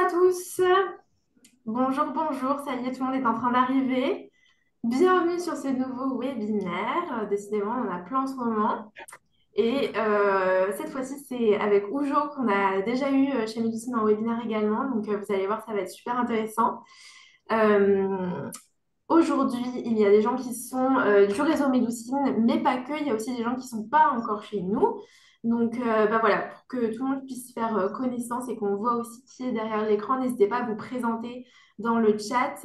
tous. Bonjour, bonjour. Ça y est, tout le monde est en train d'arriver. Bienvenue sur ce nouveau webinaire. Décidément, on en a plein en ce moment. Et cette fois-ci, c'est avec Oujo qu'on a déjà eu chez Médecine en webinaire également. Donc, vous allez voir, ça va être super intéressant. Euh, Aujourd'hui, il y a des gens qui sont du réseau Médoucine, mais pas que. Il y a aussi des gens qui ne sont pas encore chez nous. Donc, bah voilà, pour que tout le monde puisse faire connaissance et qu'on voit aussi qui est derrière l'écran, n'hésitez pas à vous présenter dans le chat,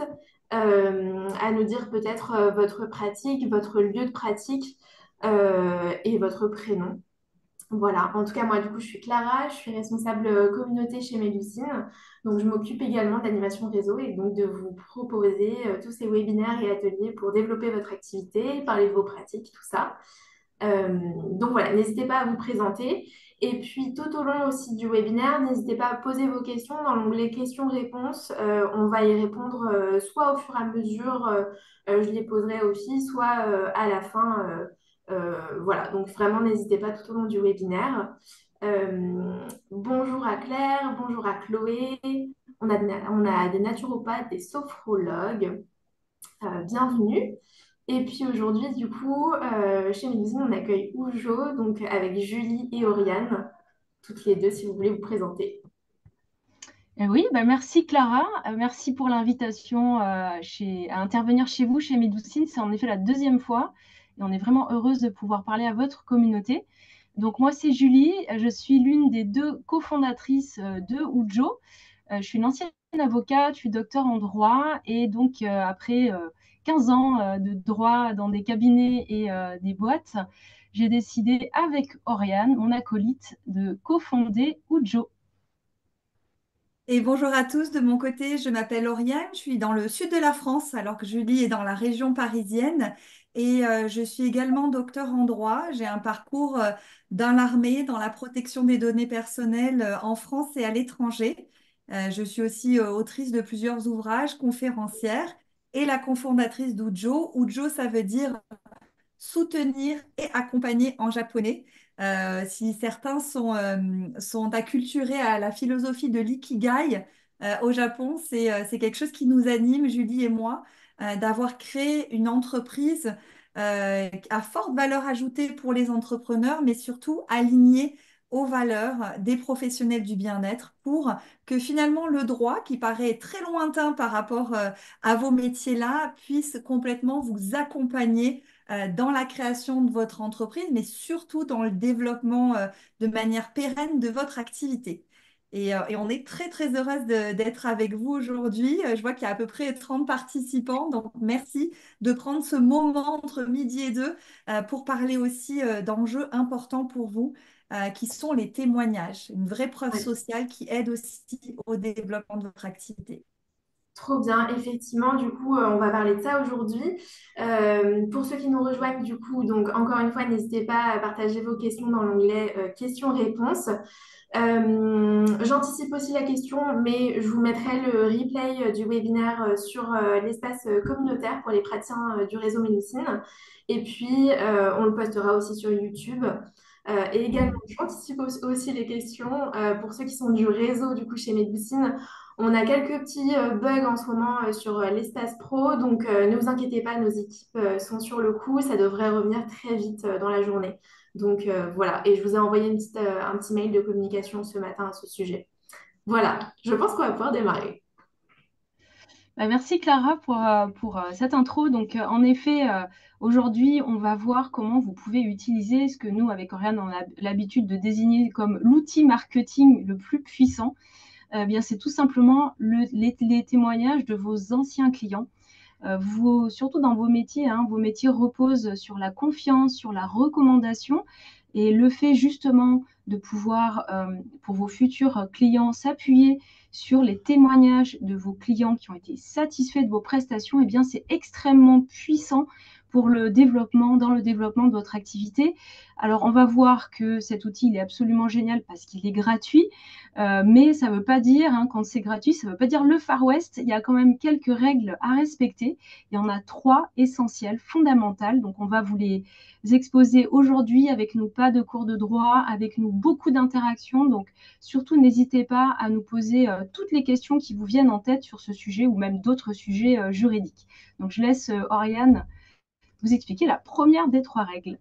à nous dire peut-être votre pratique, votre lieu de pratique et votre prénom. Voilà, en tout cas, moi, du coup, je suis Clara, je suis responsable communauté chez Mélusine. Donc, je m'occupe également de l'animation réseau et donc de vous proposer tous ces webinaires et ateliers pour développer votre activité, parler de vos pratiques, tout ça. Donc, voilà, n'hésitez pas à vous présenter. Et puis, tout au long aussi du webinaire, n'hésitez pas à poser vos questions dans l'onglet questions-réponses. On va y répondre soit au fur et à mesure, je les poserai aussi, soit à la fin. Voilà, donc vraiment, n'hésitez pas tout au long du webinaire. Bonjour à Claire, bonjour à Chloé. On a des naturopathes, des sophrologues. Bienvenue. Et puis aujourd'hui, du coup, chez Médusine, on accueille Oujo, donc avec Julie et Oriane, toutes les deux, si vous voulez vous présenter. Oui, bah merci Clara. Merci pour l'invitation à intervenir chez vous, chez Médoucine. C'est en effet la deuxième fois et on est vraiment heureuse de pouvoir parler à votre communauté. Donc moi, c'est Julie. Je suis l'une des deux cofondatrices de Ujo. Je suis une ancienne avocate, je suis docteur en droit et donc après 15 ans de droit dans des cabinets et des boîtes, j'ai décidé avec Oriane, mon acolyte, de cofonder Ujo. Et bonjour à tous, de mon côté, je m'appelle Lauriane, je suis dans le sud de la France alors que Julie est dans la région parisienne et je suis également docteur en droit. J'ai un parcours dans l'armée, dans la protection des données personnelles en France et à l'étranger. Je suis aussi autrice de plusieurs ouvrages, conférencière et la cofondatrice d'Ujo. Ujo, ça veut dire soutenir et accompagner en japonais. Si certains sont acculturés à la philosophie de l'ikigai au Japon, c'est quelque chose qui nous anime, Julie et moi, d'avoir créé une entreprise à forte valeur ajoutée pour les entrepreneurs, mais surtout alignée aux valeurs des professionnels du bien-être pour que finalement le droit, qui paraît très lointain par rapport à vos métiers-là, puisse complètement vous accompagner dans la création de votre entreprise, mais surtout dans le développement de manière pérenne de votre activité. Et on est très, très heureuse d'être avec vous aujourd'hui. Je vois qu'il y a à peu près 30 participants, donc merci de prendre ce moment entre midi et deux pour parler aussi d'enjeux importants pour vous, qui sont les témoignages, une vraie preuve Ouais. sociale qui aide aussi au développement de votre activité. Trop bien, effectivement, du coup, on va parler de ça aujourd'hui. Pour ceux qui nous rejoignent, du coup, donc encore une fois, n'hésitez pas à partager vos questions dans l'onglet questions-réponses. J'anticipe aussi la question, mais je vous mettrai le replay du webinaire sur l'espace communautaire pour les praticiens du réseau Médecine. Et puis, on le postera aussi sur YouTube. Et également, j'anticipe aussi les questions pour ceux qui sont du réseau, du coup, chez Médecine. On a quelques petits bugs en ce moment sur l'espace pro, donc ne vous inquiétez pas, nos équipes sont sur le coup, ça devrait revenir très vite dans la journée. Donc voilà, et je vous ai envoyé un petit mail de communication ce matin à ce sujet. Voilà, je pense qu'on va pouvoir démarrer. Bah, merci Clara pour cette intro. Donc, en effet, aujourd'hui, on va voir comment vous pouvez utiliser ce que nous, avec Oriane, on a l'habitude de désigner comme l'outil marketing le plus puissant. Bien, c'est tout simplement les témoignages de vos anciens clients. Surtout dans vos métiers, hein, vos métiers reposent sur la confiance, sur la recommandation. Et le fait justement de pouvoir, pour vos futurs clients, s'appuyer sur les témoignages de vos clients qui ont été satisfaits de vos prestations, eh bien, c'est extrêmement puissant pour le développement, dans le développement de votre activité. Alors, on va voir que cet outil, il est absolument génial parce qu'il est gratuit, mais ça ne veut pas dire, hein, quand c'est gratuit, ça ne veut pas dire le Far West. Il y a quand même quelques règles à respecter. Il y en a 3 essentielles, fondamentales. Donc, on va vous les exposer aujourd'hui avec nous, pas de cours de droit, avec nous beaucoup d'interactions. Donc, surtout, n'hésitez pas à nous poser toutes les questions qui vous viennent en tête sur ce sujet ou même d'autres sujets juridiques. Donc, je laisse Oriane vous expliquer la première des 3 règles.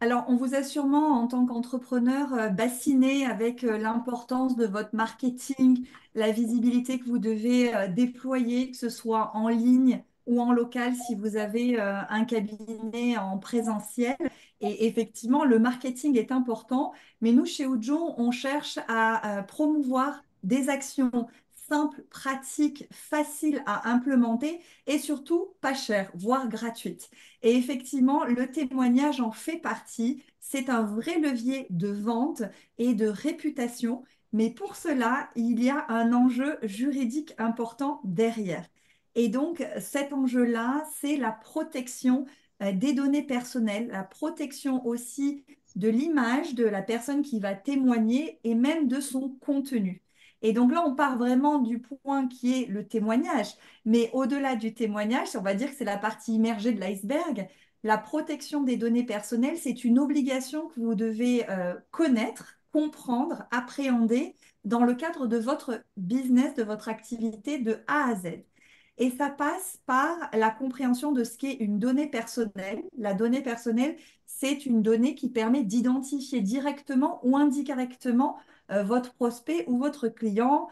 Alors, on vous a sûrement, en tant qu'entrepreneur, bassiné avec l'importance de votre marketing, la visibilité que vous devez déployer, que ce soit en ligne ou en local si vous avez un cabinet en présentiel. Et effectivement, le marketing est important, mais nous, chez Ujo, on cherche à promouvoir des actions simples, pratiques, faciles à implémenter et surtout pas chères, voire gratuites. Et effectivement, le témoignage en fait partie. C'est un vrai levier de vente et de réputation, mais pour cela, il y a un enjeu juridique important derrière. Et donc, cet enjeu-là, c'est la protection des données personnelles, la protection aussi de l'image de la personne qui va témoigner et même de son contenu. Et donc là, on part vraiment du point qui est le témoignage. Mais au-delà du témoignage, on va dire que c'est la partie immergée de l'iceberg. La protection des données personnelles, c'est une obligation que vous devez connaître, comprendre, appréhender dans le cadre de votre business, de votre activité de A à Z. Et ça passe par la compréhension de ce qu'est une donnée personnelle. La donnée personnelle, c'est une donnée qui permet d'identifier directement ou indirectement votre prospect ou votre client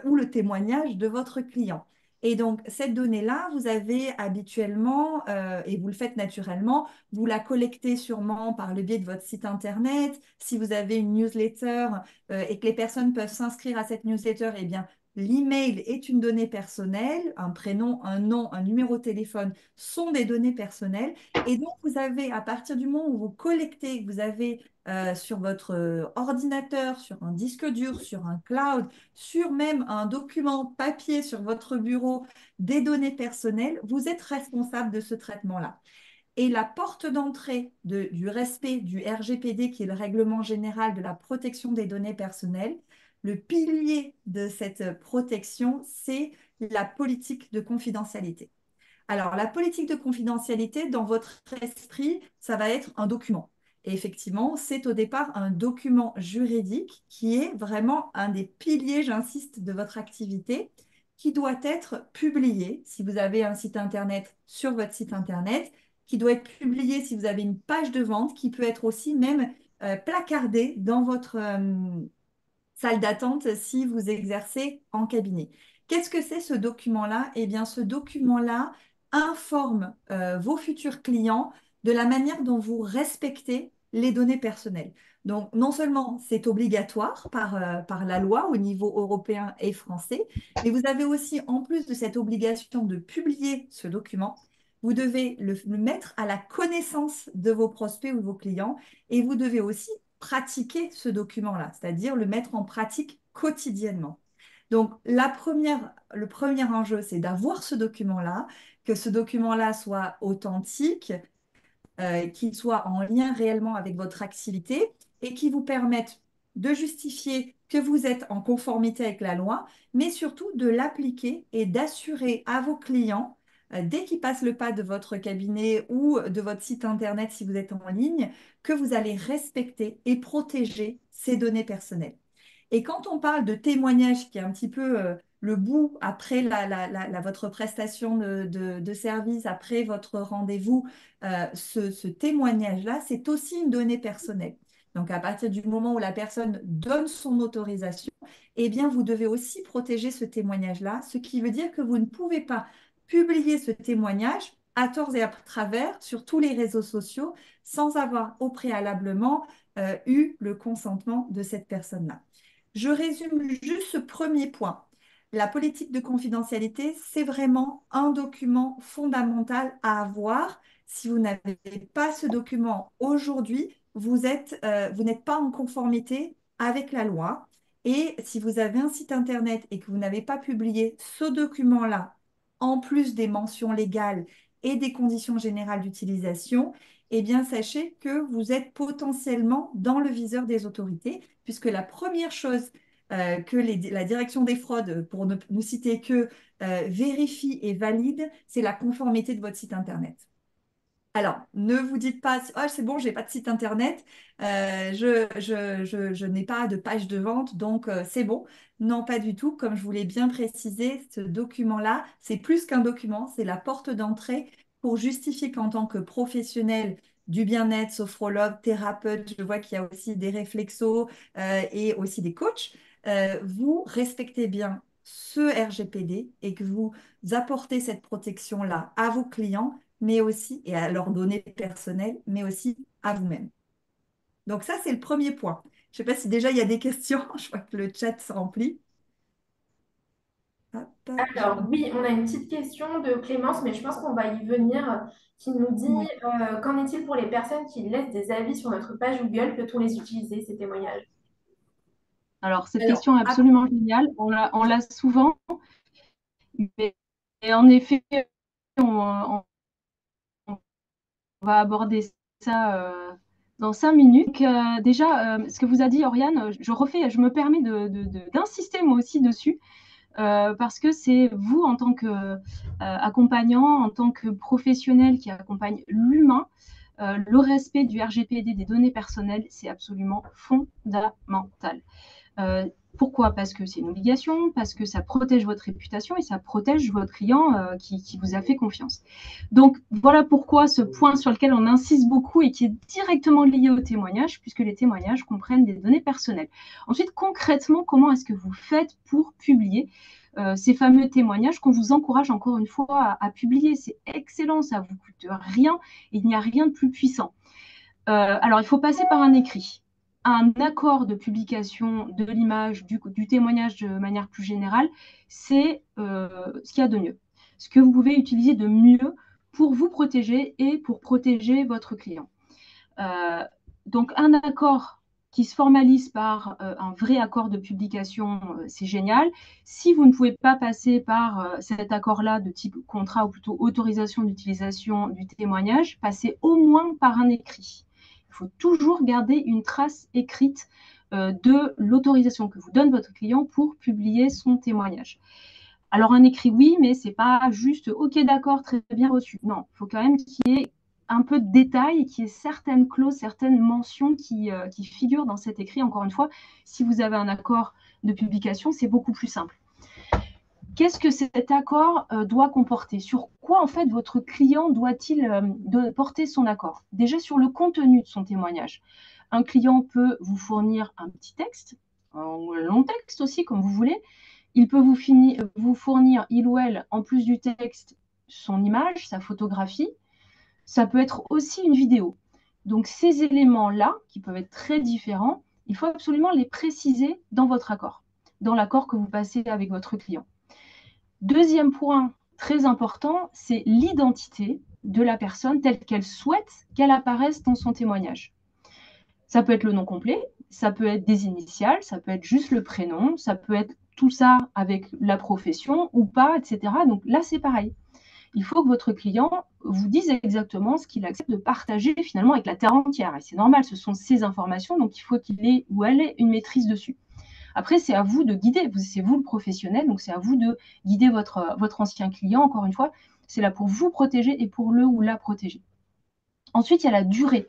ou le témoignage de votre client. Et donc, cette donnée-là, vous avez habituellement, et vous le faites naturellement, vous la collectez sûrement par le biais de votre site Internet. Si vous avez une newsletter et que les personnes peuvent s'inscrire à cette newsletter, eh bien, l'email est une donnée personnelle, un prénom, un nom, un numéro de téléphone sont des données personnelles. Et donc, vous avez, à partir du moment où vous collectez, vous avez sur votre ordinateur, sur un disque dur, sur un cloud, sur même un document papier sur votre bureau, des données personnelles, vous êtes responsable de ce traitement-là. Et la porte d'entrée du respect du RGPD, qui est le règlement général de la protection des données personnelles, le pilier de cette protection, c'est la politique de confidentialité. Alors, la politique de confidentialité, dans votre esprit, ça va être un document. Et effectivement, c'est au départ un document juridique qui est vraiment un des piliers, j'insiste, de votre activité, qui doit être publié si vous avez un site Internet sur votre site Internet, qui doit être publié si vous avez une page de vente, qui peut être aussi même placardé dans votre salle d'attente si vous exercez en cabinet. Qu'est-ce que c'est ce document-là? Eh bien, ce document-là informe vos futurs clients de la manière dont vous respectez les données personnelles. Donc, non seulement c'est obligatoire par la loi au niveau européen et français, mais vous avez aussi, en plus de cette obligation de publier ce document, vous devez le mettre à la connaissance de vos prospects ou de vos clients et vous devez aussi pratiquer ce document-là, c'est-à-dire le mettre en pratique quotidiennement. Donc, le premier enjeu, c'est d'avoir ce document-là, que ce document-là soit authentique, qu'il soit en lien réellement avec votre activité et qui vous permette de justifier que vous êtes en conformité avec la loi, mais surtout de l'appliquer et d'assurer à vos clients, dès qu'ils passent le pas de votre cabinet ou de votre site Internet si vous êtes en ligne, que vous allez respecter et protéger ces données personnelles. Et quand on parle de témoignage, qui est un petit peu le bout après votre prestation de service, après votre rendez-vous, ce témoignage-là, c'est aussi une donnée personnelle. Donc, à partir du moment où la personne donne son autorisation, eh bien, vous devez aussi protéger ce témoignage-là, ce qui veut dire que vous ne pouvez pas publier ce témoignage à tort et à travers sur tous les réseaux sociaux sans avoir au préalablement eu le consentement de cette personne-là. Je résume juste ce premier point. La politique de confidentialité, c'est vraiment un document fondamental à avoir. Si vous n'avez pas ce document aujourd'hui, vous n'êtes pas en conformité avec la loi. Et si vous avez un site Internet et que vous n'avez pas publié ce document-là, en plus des mentions légales et des conditions générales d'utilisation, eh bien, sachez que vous êtes potentiellement dans le viseur des autorités, puisque la première chose que la direction des fraudes, pour ne citer que, vérifie et valide, c'est la conformité de votre site Internet. Alors, ne vous dites pas, oh, c'est bon, j'ai pas de site internet, je n'ai pas de page de vente, donc c'est bon. Non, pas du tout. Comme je vous l'ai bien précisé, ce document-là, c'est plus qu'un document, c'est la porte d'entrée pour justifier qu'en tant que professionnel du bien-être, sophrologue, thérapeute, je vois qu'il y a aussi des réflexos et aussi des coachs, vous respectez bien ce RGPD et que vous apportez cette protection-là à vos clients mais aussi, et à leurs données personnelles, mais aussi à vous-même. Donc ça, c'est le premier point. Je ne sais pas si déjà il y a des questions. Je vois que le chat se remplit. Hop, Alors, oui, on a une petite question de Clémence, mais je pense qu'on va y venir, qui nous dit, Oui. qu'en est-il pour les personnes qui laissent des avis sur notre page Google? Peut-on les utiliser, ces témoignages? Alors, cette Alors, question est absolument géniale. On l'a souvent, mais et en effet, on va aborder ça dans 5 minutes. Donc, déjà, ce que vous a dit Oriane, je me permets d'insister moi aussi dessus, parce que c'est vous, en tant qu'accompagnant, en tant que professionnel qui accompagne l'humain, le respect du RGPD des données personnelles, c'est absolument fondamental. Pourquoi? Parce que c'est une obligation, parce que ça protège votre réputation et ça protège votre client qui vous a fait confiance. Donc voilà pourquoi ce point sur lequel on insiste beaucoup et qui est directement lié aux témoignages, puisque les témoignages comprennent des données personnelles. Ensuite, concrètement, comment est-ce que vous faites pour publier ces fameux témoignages qu'on vous encourage encore une fois à publier? C'est excellent, ça ne vous coûte rien, il n'y a rien de plus puissant. Alors, il faut passer par un écrit. Un accord de publication de l'image, du témoignage de manière plus générale, c'est ce qu'il y a de mieux. Ce que vous pouvez utiliser de mieux pour vous protéger et pour protéger votre client. Donc, un accord qui se formalise par un vrai accord de publication, c'est génial. Si vous ne pouvez pas passer par cet accord-là de type contrat ou plutôt autorisation d'utilisation du témoignage, passez au moins par un écrit. Il faut toujours garder une trace écrite de l'autorisation que vous donne votre client pour publier son témoignage. Alors un écrit, oui, mais c'est pas juste OK, d'accord, très bien reçu. Non, il faut quand même qu'il y ait un peu de détail et qu'il y ait certaines clauses, certaines mentions qui figurent dans cet écrit. Encore une fois, si vous avez un accord de publication, c'est beaucoup plus simple. Qu'est-ce que cet accord doit comporter? Sur quoi, en fait, votre client doit-il porter son accord? Déjà, sur le contenu de son témoignage. Un client peut vous fournir un petit texte, un long texte aussi, comme vous voulez. Il peut vous fournir, il ou elle, en plus du texte, son image, sa photographie. Ça peut être aussi une vidéo. Donc, ces éléments-là, qui peuvent être très différents, il faut absolument les préciser dans votre accord, dans l'accord que vous passez avec votre client. Deuxième point très important, c'est l'identité de la personne telle qu'elle souhaite qu'elle apparaisse dans son témoignage. Ça peut être le nom complet, ça peut être des initiales, ça peut être juste le prénom, ça peut être tout ça avec la profession ou pas, etc. Donc là, c'est pareil. Il faut que votre client vous dise exactement ce qu'il accepte de partager finalement avec la terre entière. Et c'est normal, ce sont ses informations, donc il faut qu'il ait ou elle ait une maîtrise dessus. Après, c'est à vous de guider, c'est vous le professionnel, donc c'est à vous de guider votre ancien client, encore une fois, c'est là pour vous protéger et pour le ou la protéger. Ensuite, il y a la durée.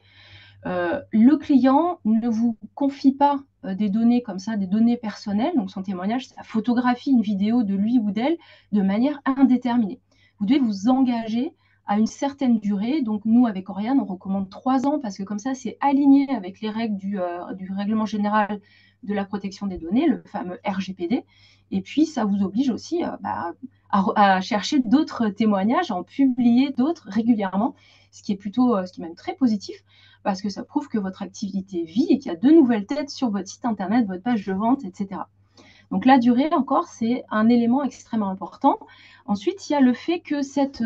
Le client ne vous confie pas des données comme ça, des données personnelles, donc son témoignage, sa photographie, une vidéo de lui ou d'elle, de manière indéterminée. Vous devez vous engager à une certaine durée. Donc nous, avec Oriane, on recommande 3 ans parce que comme ça, c'est aligné avec les règles du règlement général de la protection des données, le fameux RGPD. Et puis, ça vous oblige aussi à chercher d'autres témoignages, à en publier d'autres régulièrement, ce qui est même très positif parce que ça prouve que votre activité vit et qu'il y a de nouvelles têtes sur votre site internet, votre page de vente, etc. Donc la durée encore, c'est un élément extrêmement important. Ensuite, il y a le fait que cet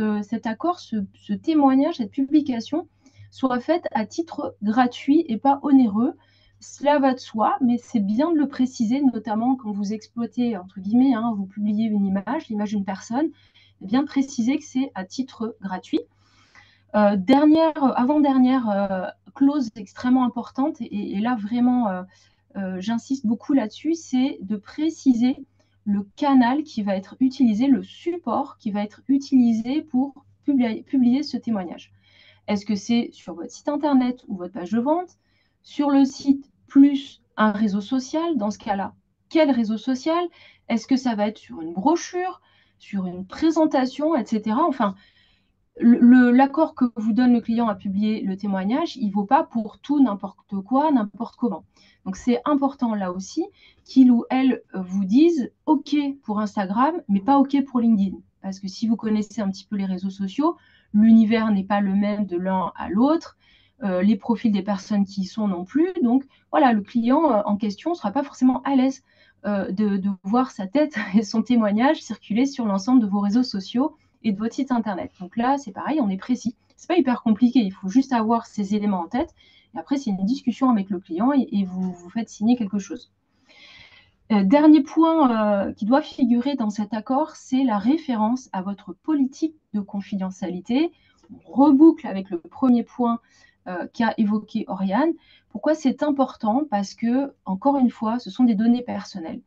accord, ce témoignage, cette publication soit faite à titre gratuit et pas onéreux. Cela va de soi, mais c'est bien de le préciser, notamment quand vous exploitez, entre guillemets, vous publiez une image, l'image d'une personne, bien préciser que c'est à titre gratuit. Avant-dernière clause extrêmement importante, et là vraiment j'insiste beaucoup là-dessus, c'est de préciser le canal qui va être utilisé, le support qui va être utilisé pour publier ce témoignage. Est-ce que c'est sur votre site internet ou votre page de vente, sur le site plus un réseau social? Dans ce cas-là, quel réseau social? Est-ce que ça va être sur une brochure, sur une présentation, etc. Enfin, l'accord que vous donne le client à publier le témoignage, il ne vaut pas pour tout, n'importe quoi, n'importe comment. Donc c'est important là aussi qu'il ou elle vous dise OK pour Instagram, mais pas OK pour LinkedIn. Parce que si vous connaissez un petit peu les réseaux sociaux, l'univers n'est pas le même de l'un à l'autre, les profils des personnes qui y sont non plus. Donc voilà, le client en question ne sera pas forcément à l'aise de voir sa tête et son témoignage circuler sur l'ensemble de vos réseaux sociaux et de votre site internet. Donc là, c'est pareil, on est précis. C'est pas hyper compliqué, il faut juste avoir ces éléments en tête. Et après, c'est une discussion avec le client et vous faites signer quelque chose. Dernier point qui doit figurer dans cet accord, c'est la référence à votre politique de confidentialité. On reboucle avec le premier point qu'a évoqué Oriane. Pourquoi c'est important? Parce que, encore une fois, ce sont des données personnelles.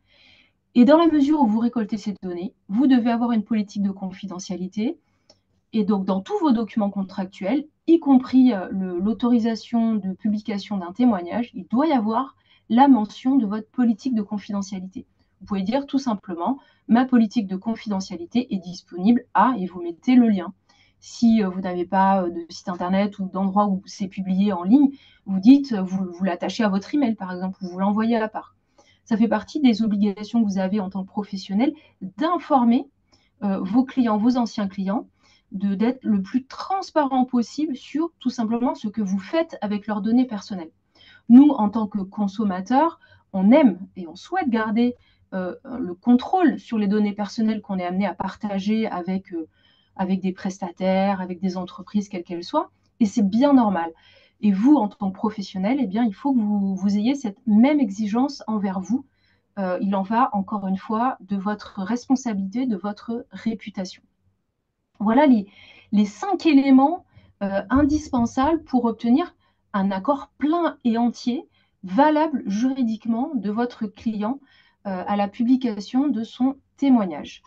Et dans la mesure où vous récoltez ces données, vous devez avoir une politique de confidentialité. Et donc, dans tous vos documents contractuels, y compris l'autorisation de publication d'un témoignage, il doit y avoir la mention de votre politique de confidentialité. Vous pouvez dire tout simplement, ma politique de confidentialité est disponible à, et vous mettez le lien. Si vous n'avez pas de site internet ou d'endroit où c'est publié en ligne, vous dites, vous l'attachez à votre email par exemple, ou vous l'envoyez à la part. Ça fait partie des obligations que vous avez en tant que professionnel d'informer vos clients, vos anciens clients, d'être le plus transparent possible sur tout simplement ce que vous faites avec leurs données personnelles. Nous, en tant que consommateurs, on aime et on souhaite garder le contrôle sur les données personnelles qu'on est amené à partager avec des prestataires, avec des entreprises, quelles qu'elles soient, et c'est bien normal. Et vous, en tant que professionnel, eh bien, il faut que vous ayez cette même exigence envers vous. Il en va, encore une fois, de votre responsabilité, de votre réputation. Voilà les 5 éléments indispensables pour obtenir un accord plein et entier, valable juridiquement de votre client à la publication de son témoignage.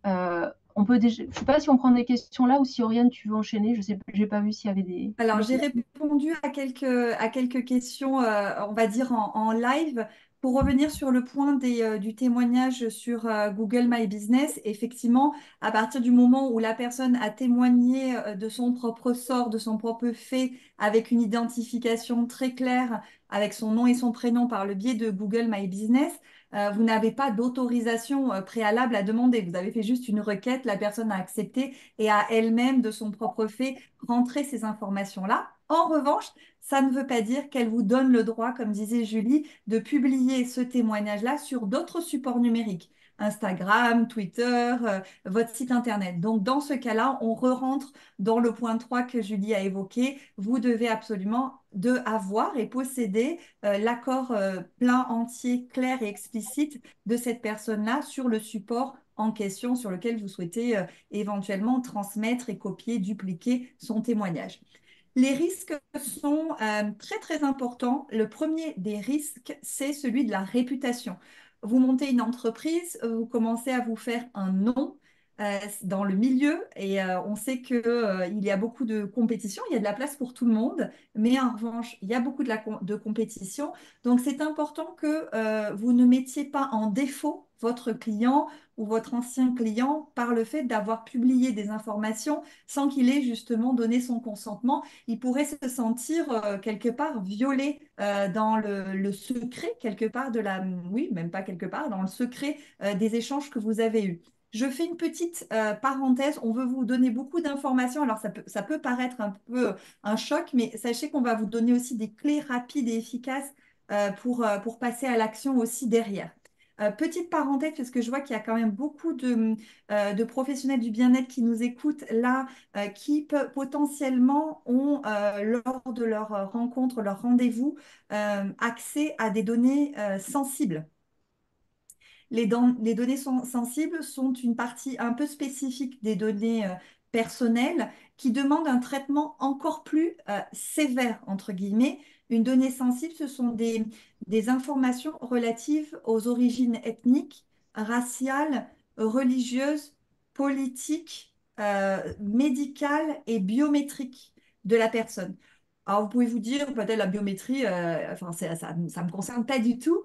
On peut déjà, je ne sais pas si on prend des questions là ou si Oriane, tu veux enchaîner. Je sais, j'ai pas vu s'il y avait Alors, des j'ai questions. répondu à quelques questions, on va dire en live. Pour revenir sur le point du témoignage sur Google My Business, effectivement, à partir du moment où la personne a témoigné de son propre sort, de son propre fait, avec une identification très claire, avec son nom et son prénom par le biais de Google My Business, vous n'avez pas d'autorisation préalable à demander. Vous avez fait juste une requête, la personne a accepté et a elle-même, de son propre fait, rentré ces informations-là. En revanche, ça ne veut pas dire qu'elle vous donne le droit, comme disait Julie, de publier ce témoignage-là sur d'autres supports numériques. Instagram, Twitter, votre site internet. Donc, dans ce cas-là, on re-rentre dans le point 3 que Julie a évoqué. Vous devez absolument avoir et posséder l'accord plein, entier, clair et explicite de cette personne-là sur le support en question sur lequel vous souhaitez éventuellement transmettre et copier, dupliquer son témoignage. Les risques sont très très importants. Le premier des risques, c'est celui de la réputation. Vous montez une entreprise, vous commencez à vous faire un nom dans le milieu et on sait que, il y a beaucoup de compétition, il y a de la place pour tout le monde, mais en revanche, il y a beaucoup de compétition. Donc c'est important que vous ne mettiez pas en défaut votre client ou votre ancien client par le fait d'avoir publié des informations sans qu'il ait justement donné son consentement. Il pourrait se sentir quelque part violé dans le secret, quelque part oui, même pas quelque part, dans le secret des échanges que vous avez eus. Je fais une petite parenthèse. On veut vous donner beaucoup d'informations. Alors, ça peut paraître un peu un choc, mais sachez qu'on va vous donner aussi des clés rapides et efficaces pour passer à l'action aussi derrière. Petite parenthèse, parce que je vois qu'il y a quand même beaucoup de professionnels du bien-être qui nous écoutent là, qui potentiellement ont, lors de leur rencontre, leur rendez-vous, accès à des données sensibles. Les données sensibles sont une partie un peu spécifique des données personnelle qui demande un traitement encore plus sévère, entre guillemets. Une donnée sensible, ce sont des informations relatives aux origines ethniques, raciales, religieuses, politiques, médicales et biométriques de la personne. Alors, vous pouvez vous dire, peut-être la biométrie, enfin, ça ne me concerne pas du tout.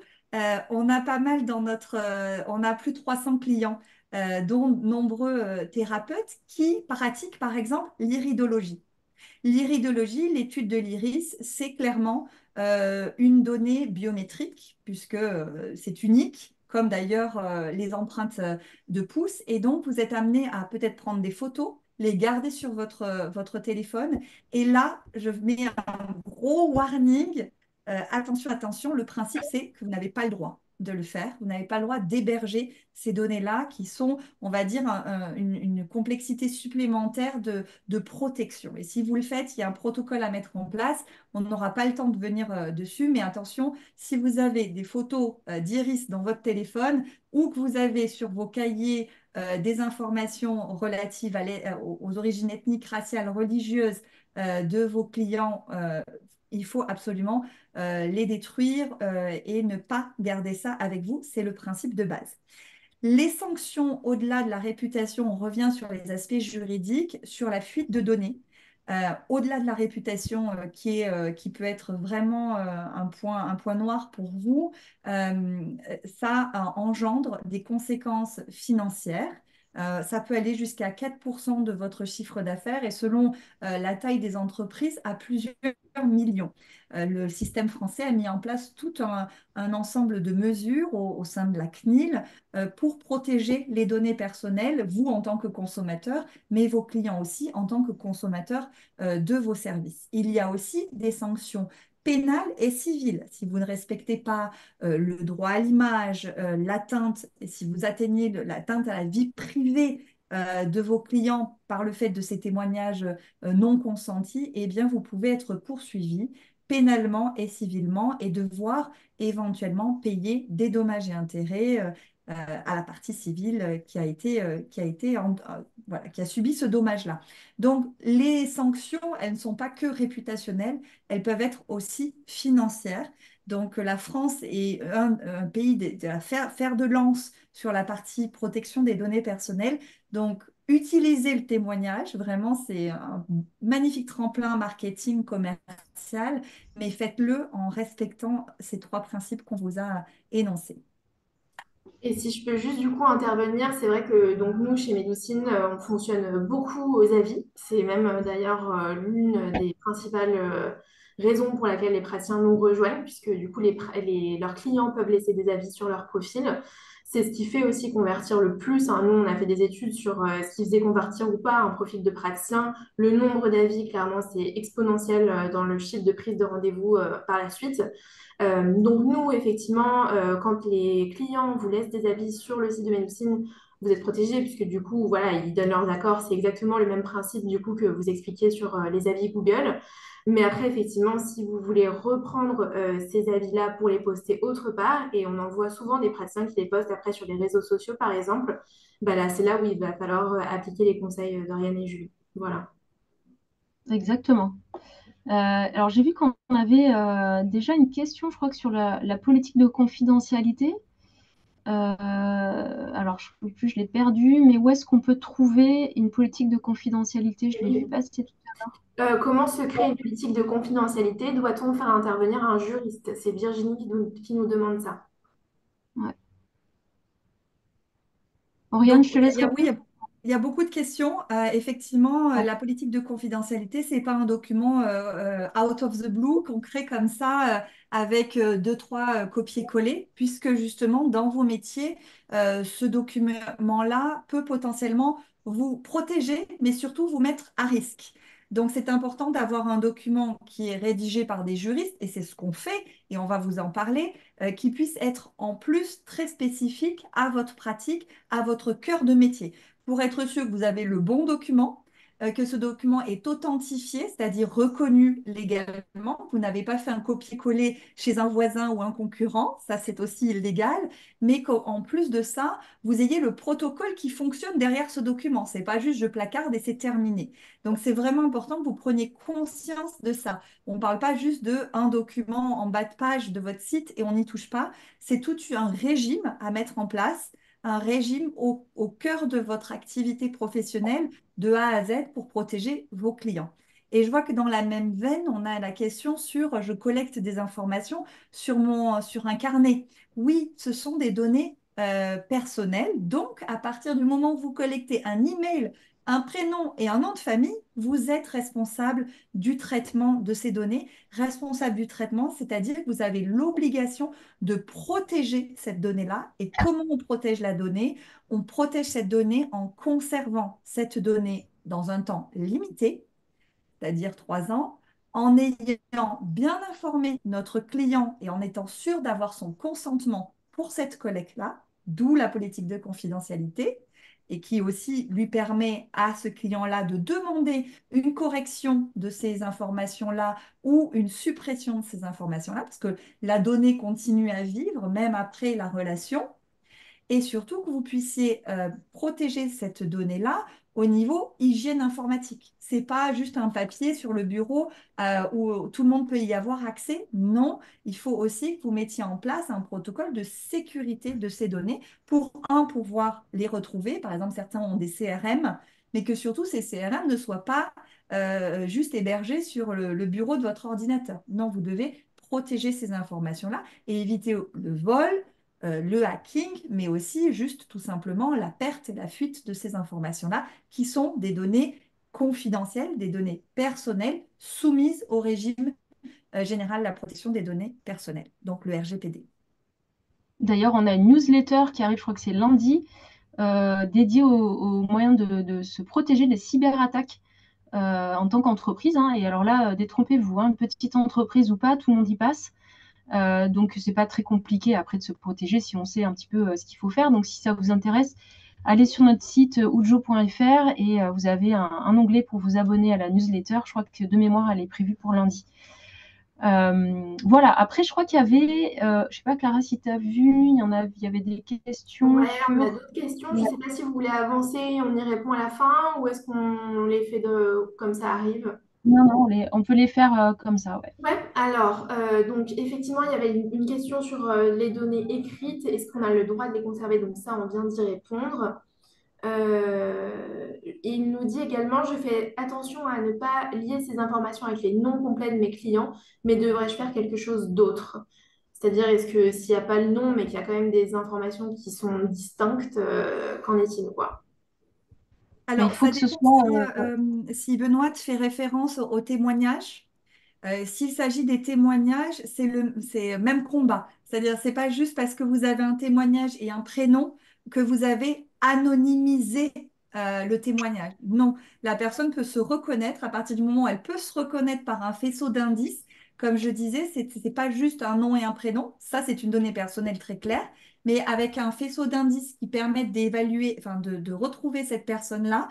On a pas mal on a plus de 300 clients, dont nombreux thérapeutes qui pratiquent, par exemple, l'iridologie. L'iridologie, l'étude de l'iris, c'est clairement une donnée biométrique, puisque c'est unique, comme d'ailleurs les empreintes de pouce. Et donc, vous êtes amené à peut-être prendre des photos, les garder sur votre téléphone. Et là, je mets un gros warning. Attention, attention, le principe, c'est que vous n'avez pas le droit de le faire. Vous n'avez pas le droit d'héberger ces données-là qui sont, on va dire, une complexité supplémentaire de protection. Et si vous le faites, il y a un protocole à mettre en place. On n'aura pas le temps de venir dessus, mais attention, si vous avez des photos d'iris dans votre téléphone ou que vous avez sur vos cahiers des informations relatives aux origines ethniques, raciales, religieuses de vos clients, il faut absolument les détruire et ne pas garder ça avec vous. C'est le principe de base. Les sanctions, au-delà de la réputation, on revient sur les aspects juridiques, sur la fuite de données. Au-delà de la réputation qui peut être vraiment un point noir pour vous, ça engendre des conséquences financières. Ça peut aller jusqu'à 4% de votre chiffre d'affaires et selon la taille des entreprises, à plusieurs millions. Le système français a mis en place tout un ensemble de mesures au sein de la CNIL pour protéger les données personnelles, vous en tant que consommateur, mais vos clients aussi en tant que consommateurs de vos services. Il y a aussi des sanctions pénales et civiles. Si vous ne respectez pas le droit à l'image, l'atteinte, et si vous atteignez l'atteinte à la vie privée de vos clients par le fait de ces témoignages non consentis, eh bien, vous pouvez être poursuivi pénalement et civilement et devoir éventuellement payer des dommages et intérêts à la partie civile voilà, qui a subi ce dommage-là. Donc, les sanctions, elles ne sont pas que réputationnelles, elles peuvent être aussi financières. Donc, la France est un pays fer de lance sur la partie protection des données personnelles. Donc, utilisez le témoignage, vraiment, c'est un magnifique tremplin marketing commercial, mais faites-le en respectant ces trois principes qu'on vous a énoncés. Et si je peux juste du coup intervenir, c'est vrai que donc nous chez Médecine, on fonctionne beaucoup aux avis. C'est même d'ailleurs l'une des principales raisons pour laquelle les praticiens nous rejoignent, puisque du coup leurs clients peuvent laisser des avis sur leur profil. C'est ce qui fait aussi convertir le plus, hein. Nous, on a fait des études sur ce qui faisait convertir ou pas un profil de praticien. Le nombre d'avis, clairement, c'est exponentiel dans le chiffre de prise de rendez-vous par la suite. Donc nous, effectivement, quand les clients vous laissent des avis sur le site de médecine, vous êtes protégé puisque du coup, voilà, ils donnent leurs accords. C'est exactement le même principe du coup que vous expliquiez sur les avis Google. Mais après, effectivement, si vous voulez reprendre ces avis-là pour les poster autre part, et on en voit souvent des praticiens qui les postent après sur les réseaux sociaux, par exemple, bah là, c'est là où il va falloir appliquer les conseils d'Oriane et Julie. Voilà. Exactement. Alors, j'ai vu qu'on avait déjà une question, je crois que sur la politique de confidentialité. Alors, je ne sais plus, je l'ai perdu, mais où est-ce qu'on peut trouver une politique de confidentialité? Je l'ai vu passer tout Comment se crée une politique de confidentialité? Doit-on faire intervenir un juriste? C'est Virginie qui nous demande ça. à l'heure. Ouais. Oriane, Donc, je te laisse oui, répondre. il y a beaucoup de questions. Effectivement, Ouais. la politique de confidentialité, c'est pas un document out of the blue qu'on crée comme ça avec deux, trois copier-coller, puisque justement, dans vos métiers, ce document-là peut potentiellement vous protéger, mais surtout vous mettre à risque. Donc, c'est important d'avoir un document qui est rédigé par des juristes, et c'est ce qu'on fait, et on va vous en parler, qui puisse être en plus très spécifique à votre pratique à votre cœur de métier pour être sûr que vous avez le bon document, que ce document est authentifié, c'est-à-dire reconnu légalement. Vous n'avez pas fait un copier-coller chez un voisin ou un concurrent, ça c'est aussi illégal, mais qu'en plus de ça, vous ayez le protocole qui fonctionne derrière ce document. C'est pas juste je placarde et c'est terminé. Donc c'est vraiment important que vous preniez conscience de ça. On ne parle pas juste de un document en bas de page de votre site et on n'y touche pas. C'est tout un régime à mettre en place, un régime au cœur de votre activité professionnelle de A à Z pour protéger vos clients. Et je vois que dans la même veine, on a la question sur je collecte des informations sur un carnet. Oui, ce sont des données personnelles. Donc, à partir du moment où vous collectez un email, un prénom et un nom de famille, vous êtes responsable du traitement de ces données. Responsable du traitement, c'est-à-dire que vous avez l'obligation de protéger cette donnée-là. Et comment on protège la donnée? On protège cette donnée en conservant cette donnée dans un temps limité, c'est-à-dire 3 ans, en ayant bien informé notre client et en étant sûr d'avoir son consentement pour cette collecte-là, d'où la politique de confidentialité, et qui aussi lui permet à ce client-là de demander une correction de ces informations-là ou une suppression de ces informations-là, parce que la donnée continue à vivre même après la relation et surtout que vous puissiez protéger cette donnée-là au niveau hygiène informatique. C'est pas juste un papier sur le bureau où tout le monde peut y avoir accès. Non, il faut aussi que vous mettiez en place un protocole de sécurité de ces données pour, pouvoir les retrouver. Par exemple, certains ont des CRM, mais que surtout ces CRM ne soient pas juste hébergés sur le bureau de votre ordinateur. Non, vous devez protéger ces informations-là et éviter le vol, le hacking, mais aussi juste tout simplement la perte et la fuite de ces informations-là, qui sont des données confidentielles, des données personnelles soumises au régime général de la protection des données personnelles, donc le RGPD. D'ailleurs, on a une newsletter qui arrive, je crois que c'est lundi, dédiée aux moyens de se protéger des cyberattaques en tant qu'entreprise, hein. Et alors là, détrompez-vous, hein, petite entreprise ou pas, tout le monde y passe. Donc, c'est pas très compliqué après de se protéger si on sait un petit peu ce qu'il faut faire. Donc, si ça vous intéresse, allez sur notre site ujo.fr et vous avez un onglet pour vous abonner à la newsletter. Je crois que de mémoire, elle est prévue pour lundi. Voilà, après, je crois qu'il y avait, je sais pas, Clara, si tu as vu, il y avait des questions Ouais, on a sur. d'autres questions. Je ne sais pas si vous voulez avancer, on y répond à la fin ou est-ce qu'on les fait comme ça arrive? Non, non, on peut les faire comme ça, ouais. Ouais, alors, donc effectivement, il y avait une question sur les données écrites. Est-ce qu'on a le droit de les conserver? Donc ça, on vient d'y répondre. Il nous dit également, je fais attention à ne pas lier ces informations avec les noms complets de mes clients, mais devrais-je faire quelque chose d'autre? C'est-à-dire, est-ce que s'il n'y a pas le nom, mais qu'il y a quand même des informations qui sont distinctes, qu'en est-il, quoi? Mais il Alors, faut ça que ce dépend soit. si Benoît te fait référence au témoignage. S'il s'agit des témoignages, c'est même combat. C'est-à-dire, c'est pas juste parce que vous avez un témoignage et un prénom que vous avez anonymisé le témoignage. Non, la personne peut se reconnaître à partir du moment où elle peut se reconnaître par un faisceau d'indices. Comme je disais, c'est pas juste un nom et un prénom. Ça, c'est une donnée personnelle très claire. Mais avec un faisceau d'indices qui permettent d'évaluer, enfin, de retrouver cette personne-là,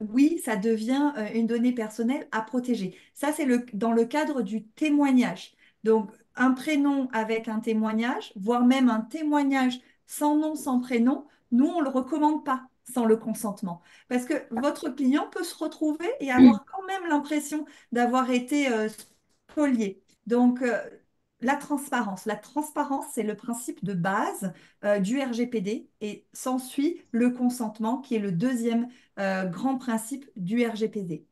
oui, ça devient une donnée personnelle à protéger. Ça, c'est dans le cadre du témoignage. Donc, un prénom avec un témoignage, voire même un témoignage sans nom, sans prénom, nous, on ne le recommande pas sans le consentement. Parce que votre client peut se retrouver et avoir quand même l'impression d'avoir été spolié. Donc, la transparence. La transparence, c'est le principe de base du RGPD et s'ensuit le consentement qui est le deuxième grand principe du RGPD.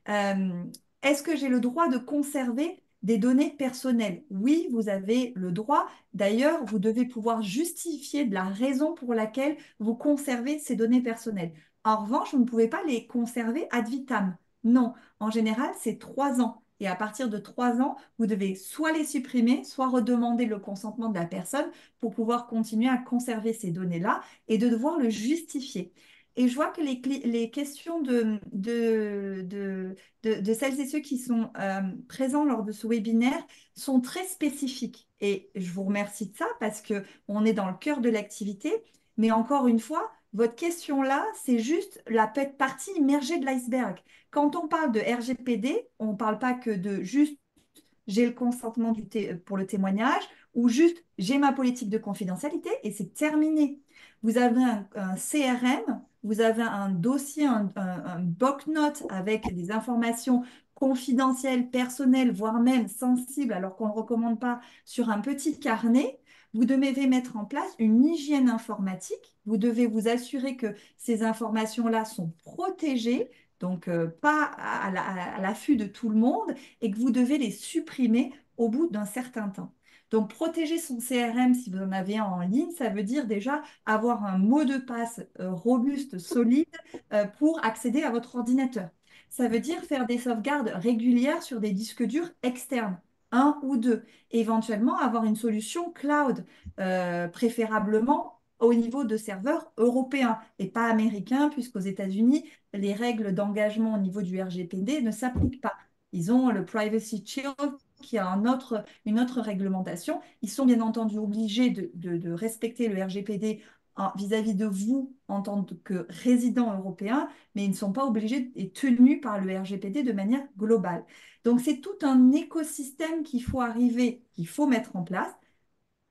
Euh, Est-ce que j'ai le droit de conserver des données personnelles? Oui, vous avez le droit. D'ailleurs, vous devez pouvoir justifier de la raison pour laquelle vous conservez ces données personnelles. En revanche, vous ne pouvez pas les conserver ad vitam. Non, en général, c'est 3 ans. Et à partir de 3 ans, vous devez soit les supprimer, soit redemander le consentement de la personne pour pouvoir continuer à conserver ces données-là et de devoir le justifier. Et je vois que les questions de celles et ceux qui sont présents lors de ce webinaire sont très spécifiques. Et je vous remercie de ça parce qu'on est dans le cœur de l'activité. Mais encore une fois, Votre question là, c'est juste la partie immergée de l'iceberg. Quand on parle de RGPD, on ne parle pas que de juste j'ai le consentement pour le témoignage ou juste j'ai ma politique de confidentialité et c'est terminé. Vous avez un CRM, vous avez un dossier, un bloc-notes avec des informations confidentielles, personnelles, voire même sensibles, alors qu'on ne le recommande pas, sur un petit carnet. Vous devez mettre en place une hygiène informatique. Vous devez vous assurer que ces informations-là sont protégées, donc pas à l'affût de tout le monde, et que vous devez les supprimer au bout d'un certain temps. Donc, protéger son CRM, si vous en avez un en ligne, ça veut dire déjà avoir un mot de passe robuste, solide, pour accéder à votre ordinateur. Ça veut dire faire des sauvegardes régulières sur des disques durs externes, un ou deux. Éventuellement, avoir une solution cloud, préférablement au niveau de serveurs européens et pas américains, puisqu'aux États-Unis, les règles d'engagement au niveau du RGPD ne s'appliquent pas. Ils ont le Privacy Shield qui a une autre réglementation. Ils sont bien entendu obligés de respecter le RGPD vis-à-vis de vous en tant que résident européen, mais ils ne sont pas obligés et tenus par le RGPD de manière globale. Donc c'est tout un écosystème qu'il faut arriver, qu'il faut mettre en place.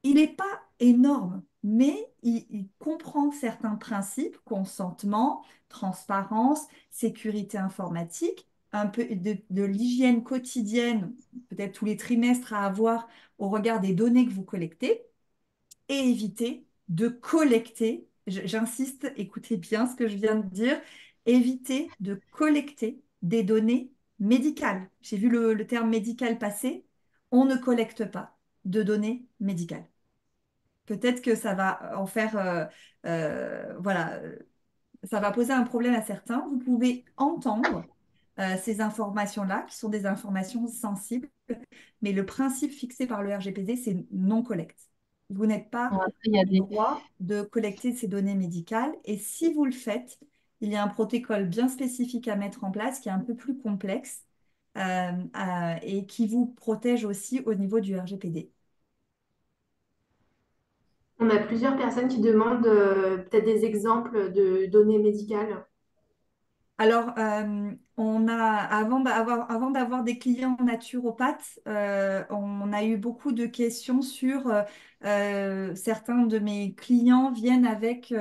Il n'est pas énorme, mais il comprend certains principes, consentement, transparence, sécurité informatique, un peu de l'hygiène quotidienne, peut-être tous les trimestres à avoir au regard des données que vous collectez, et éviter de collecter, j'insiste, écoutez bien ce que je viens de dire, éviter de collecter des données médicales. J'ai vu le terme médical passer, on ne collecte pas de données médicales. Peut-être que ça va en faire, voilà, ça va poser un problème à certains. Vous pouvez entendre ces informations-là, qui sont des informations sensibles, mais le principe fixé par le RGPD, c'est non-collecte. Vous n'êtes pas Bon, après, il y a en des, droit de collecter ces données médicales, et si vous le faites, il y a un protocole bien spécifique à mettre en place qui est un peu plus complexe et qui vous protège aussi au niveau du RGPD. On a plusieurs personnes qui demandent peut-être des exemples de données médicales. Alors, on a, avant d'avoir des clients naturopathes, on a eu beaucoup de questions sur certains de mes clients viennent avec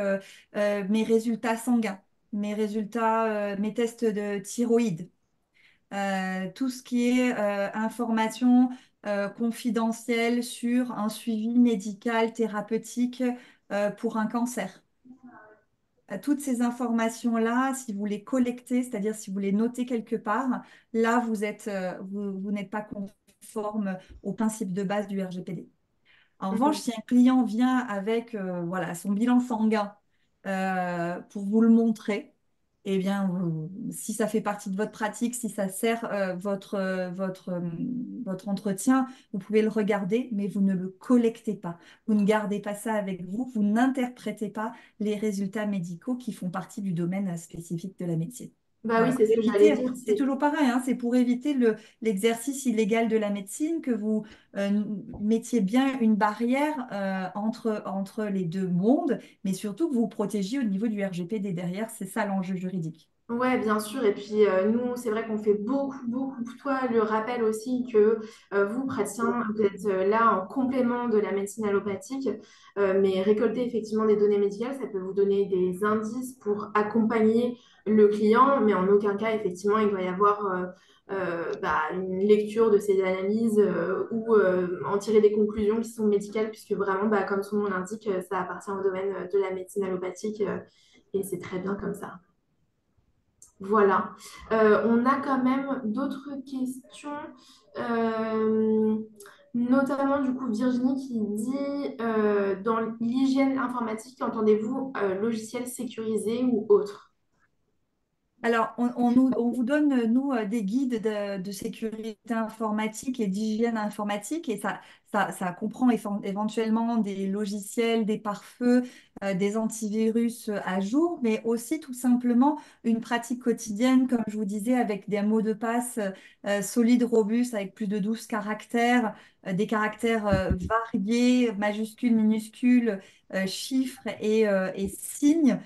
mes résultats sanguins, mes résultats, mes tests de thyroïde, tout ce qui est information confidentielle sur un suivi médical thérapeutique pour un cancer. Toutes ces informations-là, si vous les collectez, c'est-à-dire si vous les notez quelque part, là, vous n'êtes pas conforme au principe de base du RGPD. En revanche, Mhm. si un client vient avec voilà, son bilan sanguin pour vous le montrer, eh bien, si ça fait partie de votre pratique, si ça sert votre entretien, vous pouvez le regarder, mais vous ne le collectez pas. Vous ne gardez pas ça avec vous, vous n'interprétez pas les résultats médicaux qui font partie du domaine spécifique de la médecine. Bah oui, Voilà, c'est pour ce que j'allais éviter, dire. c'est toujours pareil, hein, c'est pour éviter l'exercice illégal de la médecine, que vous mettiez bien une barrière entre les deux mondes, mais surtout que vous vous protégiez au niveau du RGPD derrière, c'est ça l'enjeu juridique. Ouais, bien sûr. Et puis nous, c'est vrai qu'on fait beaucoup. Toi, le rappel aussi que vous, praticiens, vous êtes là en complément de la médecine allopathique, mais récolter effectivement des données médicales, ça peut vous donner des indices pour accompagner le client, mais en aucun cas, effectivement, il doit y avoir une lecture de ces analyses ou en tirer des conclusions qui sont médicales, puisque vraiment, bah, comme son nom l'indique, ça appartient au domaine de la médecine allopathique et c'est très bien comme ça. Voilà. On a quand même d'autres questions, euh, notamment du coup Virginie qui dit dans l'hygiène informatique, entendez-vous logiciel sécurisé ou autre? Alors, on vous donne, nous, des guides de sécurité informatique et d'hygiène informatique, et Ça comprend éventuellement des logiciels, des pare-feux, des antivirus à jour, mais aussi tout simplement une pratique quotidienne, comme je vous disais, avec des mots de passe solides, robustes, avec plus de 12 caractères, des caractères variés, majuscules, minuscules, chiffres et signes.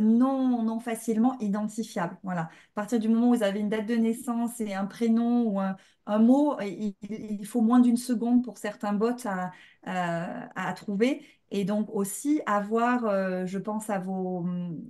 Non facilement identifiables. Voilà. À partir du moment où vous avez une date de naissance et un prénom ou un mot, il faut moins d'une seconde pour certains bots à trouver. Et donc aussi avoir, je pense à vos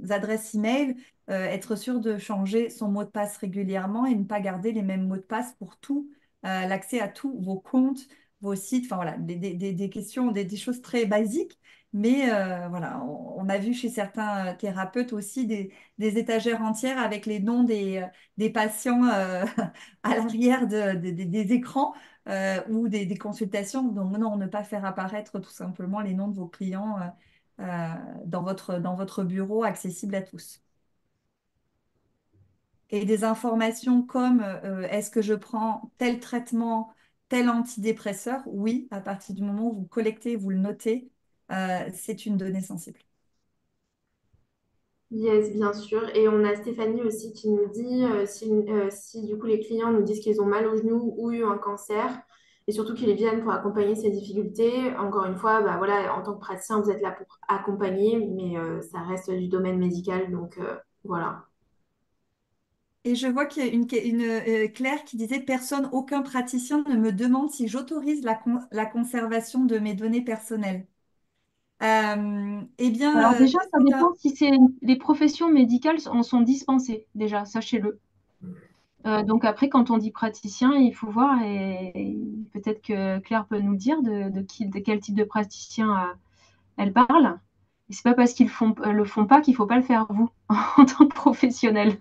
adresses email, être sûr de changer son mot de passe régulièrement et ne pas garder les mêmes mots de passe pour tout, l'accès à tous vos comptes, vos sites, enfin voilà, des questions, des choses très basiques. Mais voilà, on a vu chez certains thérapeutes aussi des étagères entières avec les noms des patients à l'arrière des écrans ou des consultations. Donc, non, ne pas faire apparaître tout simplement les noms de vos clients dans votre bureau accessible à tous. Et des informations comme est-ce que je prends tel traitement, tel antidépresseur? Oui, à partir du moment où vous collectez, vous le notez, c'est une donnée sensible. Yes, bien sûr. Et on a Stéphanie aussi qui nous dit si du coup les clients nous disent qu'ils ont mal au genou ou eu un cancer, et surtout qu'ils viennent pour accompagner ces difficultés. Encore une fois, bah voilà, en tant que praticien, vous êtes là pour accompagner, mais ça reste du domaine médical, donc voilà. Et je vois qu'il y a une Claire qui disait, personne, aucun praticien ne me demande si j'autorise la conservation de mes données personnelles. Eh bien, Alors déjà, ça c'est dépend si c'est les professions médicales en sont dispensées, déjà, sachez-le. Donc après, quand on dit praticien, il faut voir, et peut-être que Claire peut nous dire de quel type de praticien elle parle. Et c'est pas parce qu'ils le font pas qu'il faut pas le faire vous, en tant que professionnel.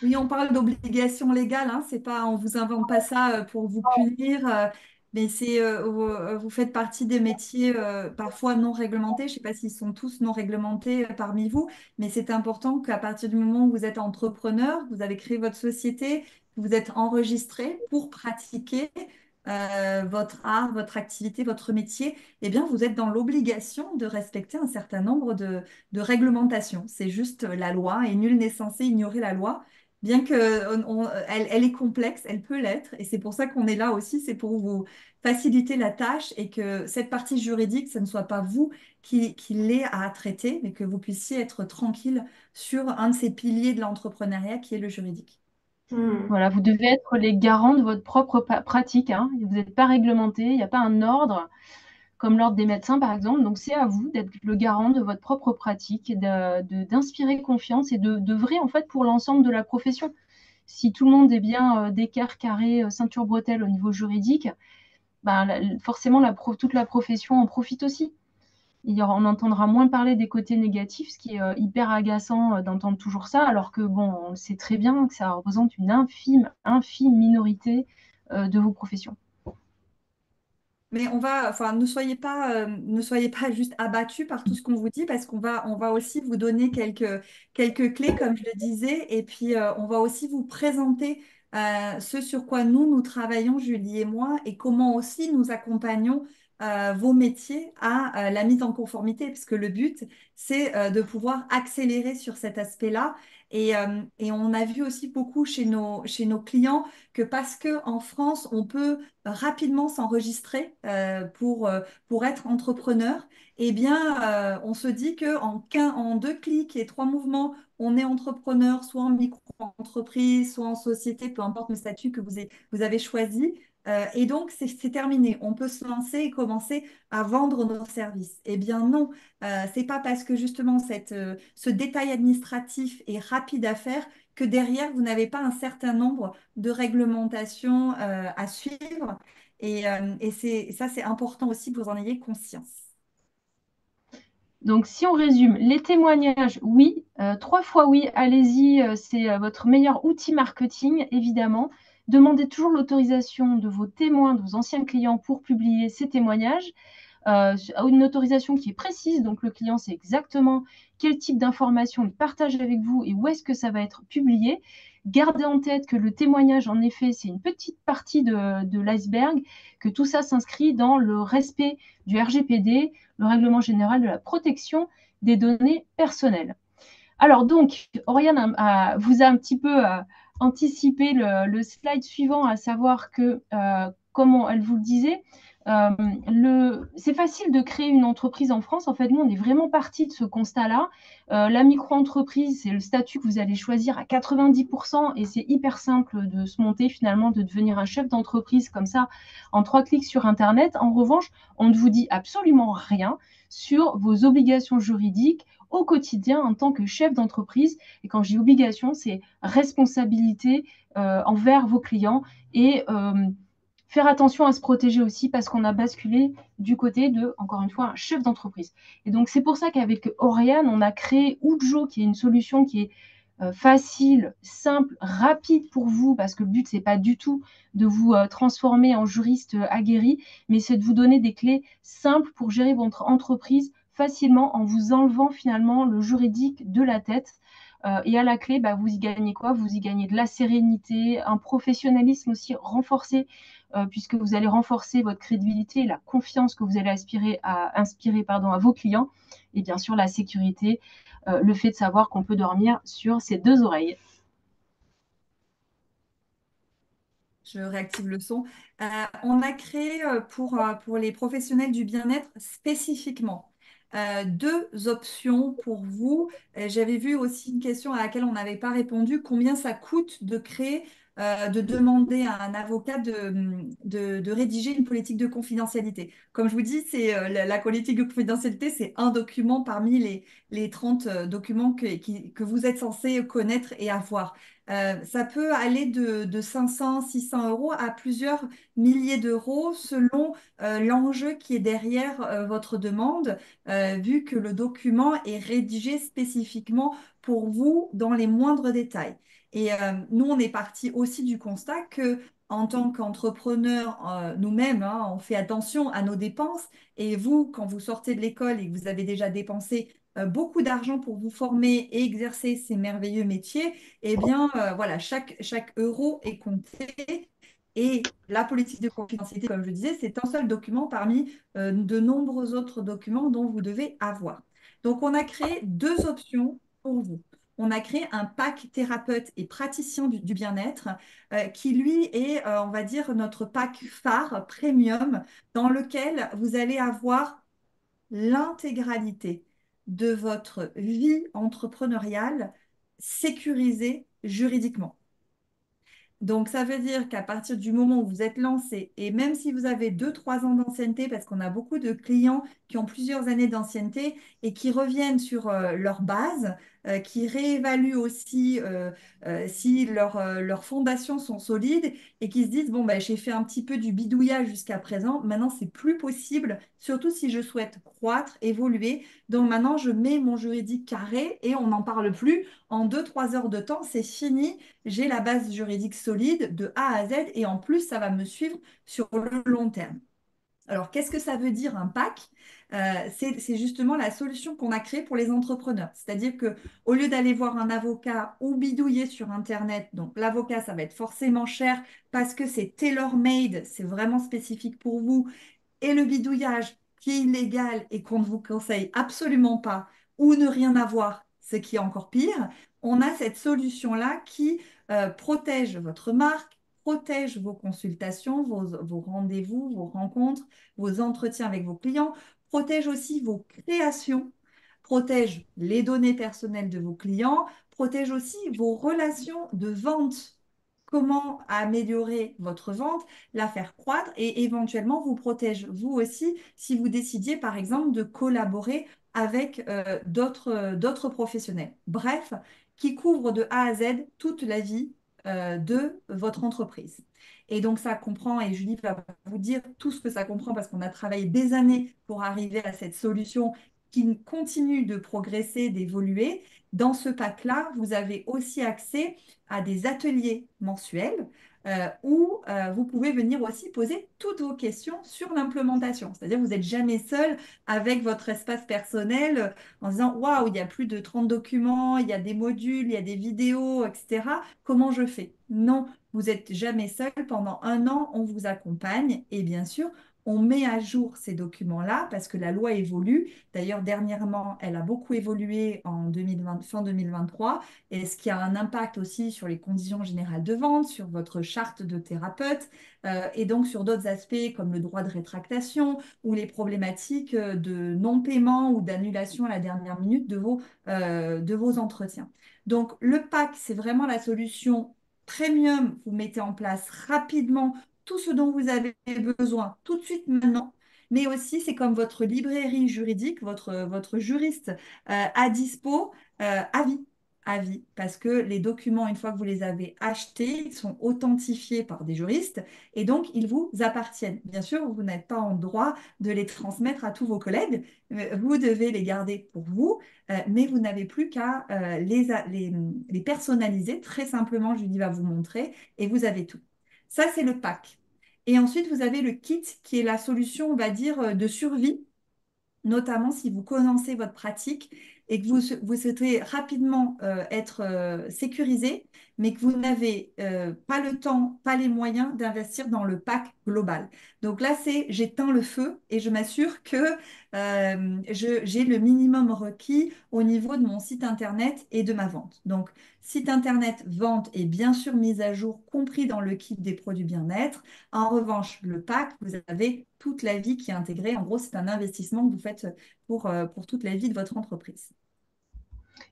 Oui, on parle d'obligation légale, hein, c'est pas, on vous invente pas ça pour vous punir, mais c'est, vous faites partie des métiers parfois non réglementés. Je sais pas s'ils sont tous non réglementés parmi vous, mais c'est important qu'à partir du moment où vous êtes entrepreneur, vous avez créé votre société, vous êtes enregistré pour pratiquer votre art, votre activité, votre métier, eh bien, vous êtes dans l'obligation de respecter un certain nombre de réglementations. C'est juste la loi et nul n'est censé ignorer la loi. Bien que elle est complexe, elle peut l'être, et c'est pour ça qu'on est là aussi, c'est pour vous faciliter la tâche et que cette partie juridique, ce ne soit pas vous qui l'ayez à traiter, mais que vous puissiez être tranquille sur un de ces piliers de l'entrepreneuriat qui est le juridique. Hmm. Voilà, vous devez être les garants de votre propre pratique, hein. Vous n'êtes pas réglementé, il n'y a pas un ordre comme l'ordre des médecins, par exemple. Donc, c'est à vous d'être le garant de votre propre pratique, et d'inspirer confiance et d'œuvrer en fait pour l'ensemble de la profession. Si tout le monde est bien d'équerre carré, ceinture bretelle au niveau juridique, ben, forcément toute la profession en profite aussi. On entendra moins parler des côtés négatifs, ce qui est hyper agaçant d'entendre toujours ça, alors que bon, on sait très bien que ça représente une infime minorité de vos professions. Mais enfin, ne soyez pas juste abattus par tout ce qu'on vous dit, parce on va aussi vous donner quelques clés, comme je le disais, et puis on va aussi vous présenter ce sur quoi nous travaillons, Julie et moi, et comment aussi nous accompagnons vos métiers à la mise en conformité, parce que le but, c'est de pouvoir accélérer sur cet aspect-là. Et on a vu aussi beaucoup chez nos clients que parce que en France, on peut rapidement s'enregistrer pour être entrepreneur, eh bien, on se dit en 2 clics et 3 mouvements, on est entrepreneur, soit en micro-entreprise, soit en société, peu importe le statut que vous avez choisi. Et donc, c'est terminé. On peut se lancer et commencer à vendre nos services. Eh bien, non, c'est pas parce que justement ce détail administratif est rapide à faire que derrière, vous n'avez pas un certain nombre de réglementations à suivre. Ça, c'est important aussi que vous en ayez conscience. Donc, si on résume, les témoignages, oui, 3 fois oui, allez-y, c'est votre meilleur outil marketing, évidemment. Demandez toujours l'autorisation de vos témoins, de vos anciens clients pour publier ces témoignages. Une autorisation qui est précise, donc le client sait exactement quel type d'information il partage avec vous et où est-ce que ça va être publié. Gardez en tête que le témoignage, en effet, c'est une petite partie de l'iceberg, que tout ça s'inscrit dans le respect du RGPD, le Règlement général de la protection des données personnelles. Alors donc, Oriane vous a un petit peu anticipé le slide suivant, à savoir que, comme elle vous le disait, c'est facile de créer une entreprise en France. En fait, nous, on est vraiment parti de ce constat-là. La micro-entreprise, c'est le statut que vous allez choisir à 90% et c'est hyper simple de se monter finalement, de devenir un chef d'entreprise comme ça en 3 clics sur Internet. En revanche, on ne vous dit absolument rien sur vos obligations juridiques au quotidien en tant que chef d'entreprise. Et quand je dis obligation, c'est responsabilité envers vos clients et faire attention à se protéger aussi parce qu'on a basculé du côté de, encore une fois, un chef d'entreprise. Et donc, c'est pour ça qu'avec Oriane, on a créé Ujo, qui est une solution qui est facile, simple, rapide pour vous, parce que le but, c'est pas du tout de vous transformer en juriste aguerri, mais c'est de vous donner des clés simples pour gérer votre entreprise facilement en vous enlevant finalement le juridique de la tête. Et à la clé, vous y gagnez quoi? Vous y gagnez de la sérénité, un professionnalisme aussi renforcé, puisque vous allez renforcer votre crédibilité et la confiance que vous allez inspirer à vos clients, et bien sûr la sécurité, le fait de savoir qu'on peut dormir sur ses 2 oreilles. Je réactive le son. On a créé pour les professionnels du bien-être spécifiquement 2 options pour vous. J'avais vu aussi une question à laquelle on n'avait pas répondu. Combien ça coûte de créer, de demander à un avocat de rédiger une politique de confidentialité? Comme je vous dis, la politique de confidentialité, c'est un document parmi les 30 documents que vous êtes censé connaître et avoir. Ça peut aller de 500, 600 euros à plusieurs milliers d'euros selon l'enjeu qui est derrière votre demande, vu que le document est rédigé spécifiquement pour vous dans les moindres détails. Et nous, on est parti aussi du constat que en tant qu'entrepreneur, nous-mêmes, hein, on fait attention à nos dépenses. Et vous, quand vous sortez de l'école et que vous avez déjà dépensé beaucoup d'argent pour vous former et exercer ces merveilleux métiers, eh bien, voilà, chaque euro est compté. Et la politique de confidentialité, comme je disais, c'est un seul document parmi de nombreux autres documents dont vous devez avoir. Donc, on a créé 2 options pour vous. On a créé un pack thérapeute et praticien du bien-être qui, lui, est, on va dire, notre pack phare premium dans lequel vous allez avoir l'intégralité de votre vie entrepreneuriale sécurisée juridiquement. Donc, ça veut dire qu'à partir du moment où vous êtes lancé, et même si vous avez 2, 3 ans d'ancienneté, parce qu'on a beaucoup de clients qui ont plusieurs années d'ancienneté et qui reviennent sur leur base, qui réévaluent aussi si leurs fondations sont solides et qui se disent, bon, ben, j'ai fait un petit peu du bidouillage jusqu'à présent, maintenant, c'est plus possible, surtout si je souhaite croître, évoluer. Donc, maintenant, je mets mon juridique carré et on n'en parle plus. En 2, 3 heures de temps, c'est fini, j'ai la base juridique solide de A à Z et en plus, ça va me suivre sur le long terme. Alors, qu'est-ce que ça veut dire un PAC? C'est justement la solution qu'on a créée pour les entrepreneurs. C'est-à-dire que au lieu d'aller voir un avocat ou bidouiller sur Internet, donc l'avocat, ça va être forcément cher parce que c'est tailor-made, c'est vraiment spécifique pour vous, et le bidouillage qui est illégal et qu'on ne vous conseille absolument pas, ou ne rien avoir, ce qui est encore pire, on a cette solution-là qui protège votre marque, protège vos consultations, vos rendez-vous, vos rencontres, vos entretiens avec vos clients, protège aussi vos créations, protège les données personnelles de vos clients, protège aussi vos relations de vente. Comment améliorer votre vente, la faire croître et éventuellement vous protège vous aussi si vous décidiez par exemple de collaborer avec d'autres professionnels. Bref, qui couvre de A à Z toute la vie de votre entreprise. Et donc ça comprend, et Julie va vous dire tout ce que ça comprend parce qu'on a travaillé des années pour arriver à cette solution qui continue de progresser, d'évoluer. Dans ce pack-là, vous avez aussi accès à des ateliers mensuels où vous pouvez venir aussi poser toutes vos questions sur l'implémentation. C'est-à-dire que vous n'êtes jamais seul avec votre espace personnel en disant, waouh, il y a plus de 30 documents, il y a des modules, il y a des vidéos, etc. Comment je fais? Non, vous n'êtes jamais seul. Pendant un an, on vous accompagne et bien sûr, on met à jour ces documents-là parce que la loi évolue. D'ailleurs, dernièrement, elle a beaucoup évolué en 2020, fin 2023, et ce qui a un impact aussi sur les conditions générales de vente, sur votre charte de thérapeute, et donc sur d'autres aspects comme le droit de rétractation ou les problématiques de non-paiement ou d'annulation à la dernière minute de vos entretiens. Donc, le pack, c'est vraiment la solution premium. Vous mettez en place rapidement tout ce dont vous avez besoin tout de suite maintenant. Mais aussi, c'est comme votre librairie juridique, votre juriste à dispo à vie. À vie, parce que les documents, une fois que vous les avez achetés, ils sont authentifiés par des juristes et donc ils vous appartiennent. Bien sûr, vous n'êtes pas en droit de les transmettre à tous vos collègues, vous devez les garder pour vous, mais vous n'avez plus qu'à les personnaliser. Très simplement, Julie va vous montrer et vous avez tout. Ça, c'est le pack. Et ensuite, vous avez le kit qui est la solution, on va dire, de survie, notamment si vous commencez votre pratique et que vous souhaitez rapidement être sécurisé, mais que vous n'avez pas le temps, pas les moyens d'investir dans le pack global. Donc là, c'est j'éteins le feu et je m'assure que j'ai le minimum requis au niveau de mon site internet et de ma vente. Donc, site internet, vente est bien sûr mise à jour, compris dans le kit des produits bien-être. En revanche, le pack, vous avez toute la vie qui est intégrée. En gros, c'est un investissement que vous faites pour toute la vie de votre entreprise.